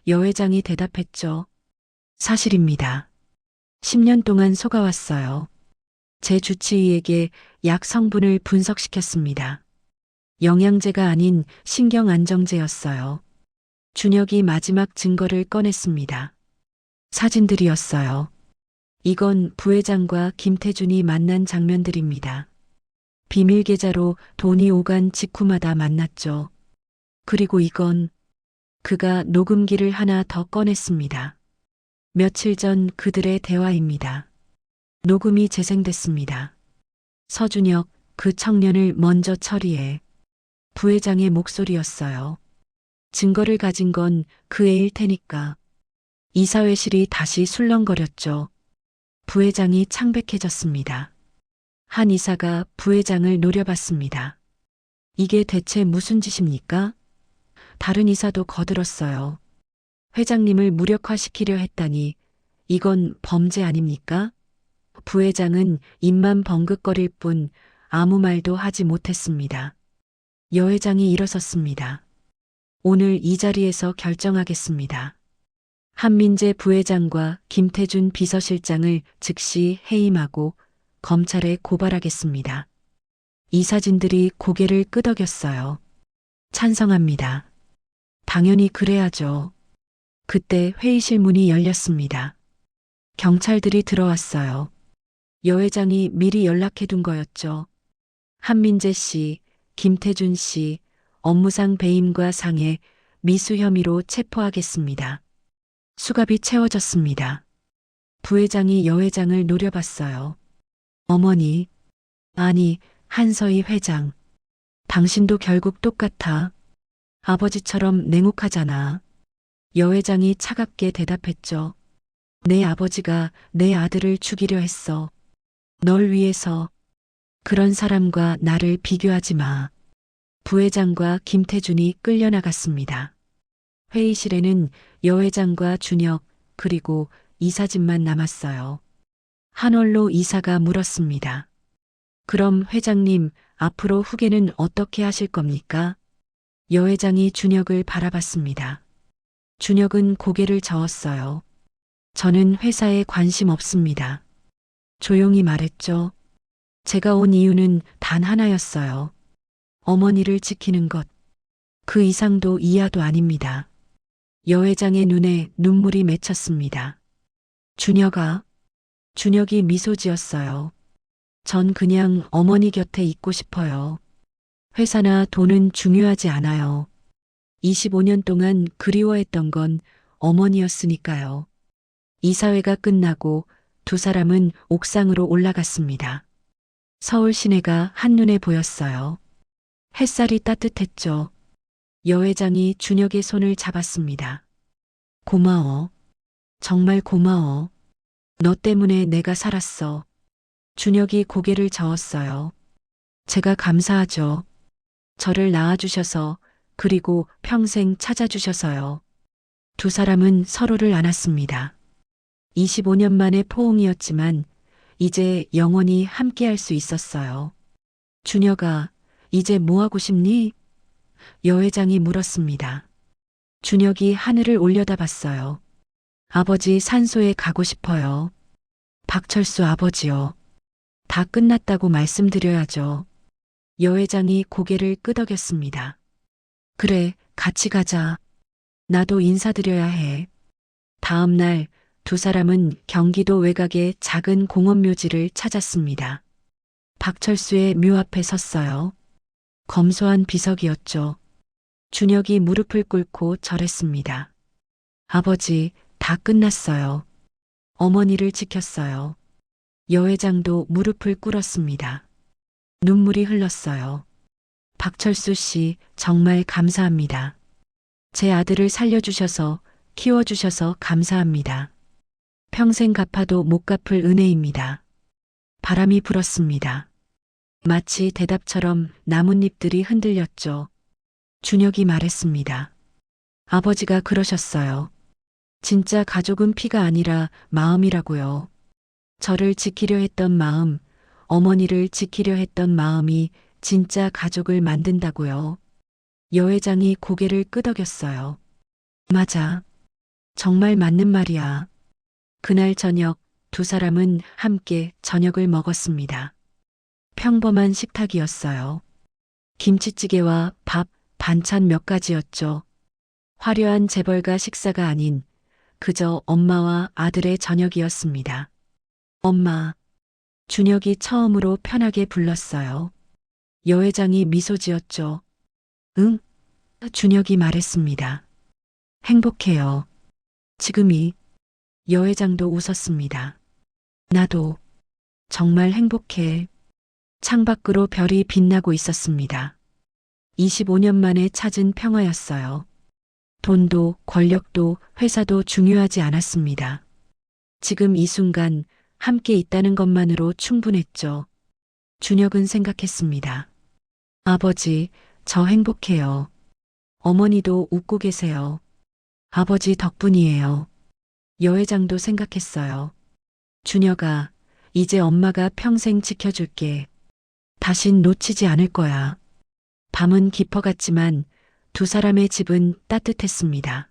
여 회장이 대답했죠. 사실입니다. 10년 동안 속아왔어요. 제 주치의에게 약 성분을 분석시켰습니다. 영양제가 아닌 신경안정제였어요. 준혁이 마지막 증거를 꺼냈습니다. 사진들이었어요. 이건 부회장과 김태준이 만난 장면들입니다. 비밀 계좌로 돈이 오간 직후마다 만났죠. 그리고 이건 그가 녹음기를 하나 더 꺼냈습니다. 며칠 전 그들의 대화입니다. 녹음이 재생됐습니다. 서준혁, 그 청년을 먼저 처리해. 부회장의 목소리였어요. 증거를 가진 건 그 애일 테니까. 이사회실이 다시 술렁거렸죠. 부회장이 창백해졌습니다. 한 이사가 부회장을 노려봤습니다. 이게 대체 무슨 짓입니까? 다른 이사도 거들었어요. 회장님을 무력화시키려 했다니 이건 범죄 아닙니까? 부회장은 입만 벙긋거릴 뿐 아무 말도 하지 못했습니다. 여 회장이 일어섰습니다. 오늘 이 자리에서 결정하겠습니다. 한민재 부회장과 김태준 비서실장을 즉시 해임하고 검찰에 고발하겠습니다. 이 사진들이 고개를 끄덕였어요. 찬성합니다. 당연히 그래야죠. 그때 회의실 문이 열렸습니다. 경찰들이 들어왔어요. 여 회장이 미리 연락해둔 거였죠. 한민재 씨, 김태준 씨, 업무상 배임과 상해, 미수 혐의로 체포하겠습니다. 수갑이 채워졌습니다. 부회장이 여 회장을 노려봤어요. 어머니, 아니, 한서희 회장. 당신도 결국 똑같아. 아버지처럼 냉혹하잖아. 여 회장이 차갑게 대답했죠. 내 아버지가 내 아들을 죽이려 했어. 널 위해서. 그런 사람과 나를 비교하지 마. 부회장과 김태준이 끌려나갔습니다. 회의실에는 여 회장과 준혁 그리고 이사진만 남았어요. 한월로 이사가 물었습니다. 그럼 회장님, 앞으로 후계는 어떻게 하실 겁니까? 여 회장이 준혁을 바라봤습니다. 준혁은 고개를 저었어요. 저는 회사에 관심 없습니다. 조용히 말했죠. 제가 온 이유는 단 하나였어요. 어머니를 지키는 것. 그 이상도 이하도 아닙니다. 여 회장의 눈에 눈물이 맺혔습니다. 준혁아. 준혁이 미소 지었어요. 전 그냥 어머니 곁에 있고 싶어요. 회사나 돈은 중요하지 않아요. 25년 동안 그리워했던 건 어머니였으니까요. 이사회가 끝나고 두 사람은 옥상으로 올라갔습니다. 서울 시내가 한눈에 보였어요. 햇살이 따뜻했죠. 여 회장이 준혁의 손을 잡았습니다. 고마워. 정말 고마워. 너 때문에 내가 살았어. 준혁이 고개를 저었어요. 제가 감사하죠. 저를 낳아주셔서 그리고 평생 찾아주셔서요. 두 사람은 서로를 안았습니다. 25년 만의 포옹이었지만 이제 영원히 함께할 수 있었어요. 준혁아, 이제 뭐하고 싶니? 여 회장이 물었습니다. 준혁이 하늘을 올려다봤어요. 아버지 산소에 가고 싶어요. 박철수 아버지요. 다 끝났다고 말씀드려야죠. 여 회장이 고개를 끄덕였습니다. 그래, 같이 가자. 나도 인사드려야 해. 다음 날 두 사람은 경기도 외곽의 작은 공원묘지를 찾았습니다. 박철수의 묘 앞에 섰어요. 검소한 비석이었죠. 준혁이 무릎을 꿇고 절했습니다. 아버지, 다 끝났어요. 어머니를 지켰어요. 여 회장도 무릎을 꿇었습니다. 눈물이 흘렀어요. 박철수 씨, 정말 감사합니다. 제 아들을 살려주셔서, 키워주셔서 감사합니다. 평생 갚아도 못 갚을 은혜입니다. 바람이 불었습니다. 마치 대답처럼 나뭇잎들이 흔들렸죠. 준혁이 말했습니다. 아버지가 그러셨어요. 진짜 가족은 피가 아니라 마음이라고요. 저를 지키려 했던 마음, 어머니를 지키려 했던 마음이 진짜 가족을 만든다고요. 여 회장이 고개를 끄덕였어요. 맞아. 정말 맞는 말이야. 그날 저녁 두 사람은 함께 저녁을 먹었습니다. 평범한 식탁이었어요. 김치찌개와 밥, 반찬 몇 가지였죠. 화려한 재벌가 식사가 아닌 그저 엄마와 아들의 저녁이었습니다. 엄마. 준혁이 처음으로 편하게 불렀어요. 여 회장이 미소 지었죠. 응? 준혁이 말했습니다. 행복해요. 지금이. 여 회장도 웃었습니다. 나도. 정말 행복해. 창밖으로 별이 빛나고 있었습니다. 25년 만에 찾은 평화였어요. 돈도 권력도 회사도 중요하지 않았습니다. 지금 이 순간 함께 있다는 것만으로 충분했죠. 준혁은 생각했습니다. 아버지, 저 행복해요. 어머니도 웃고 계세요. 아버지 덕분이에요. 여 회장도 생각했어요. 준혁아, 이제 엄마가 평생 지켜줄게. 다신 놓치지 않을 거야. 밤은 깊어갔지만 두 사람의 집은 따뜻했습니다.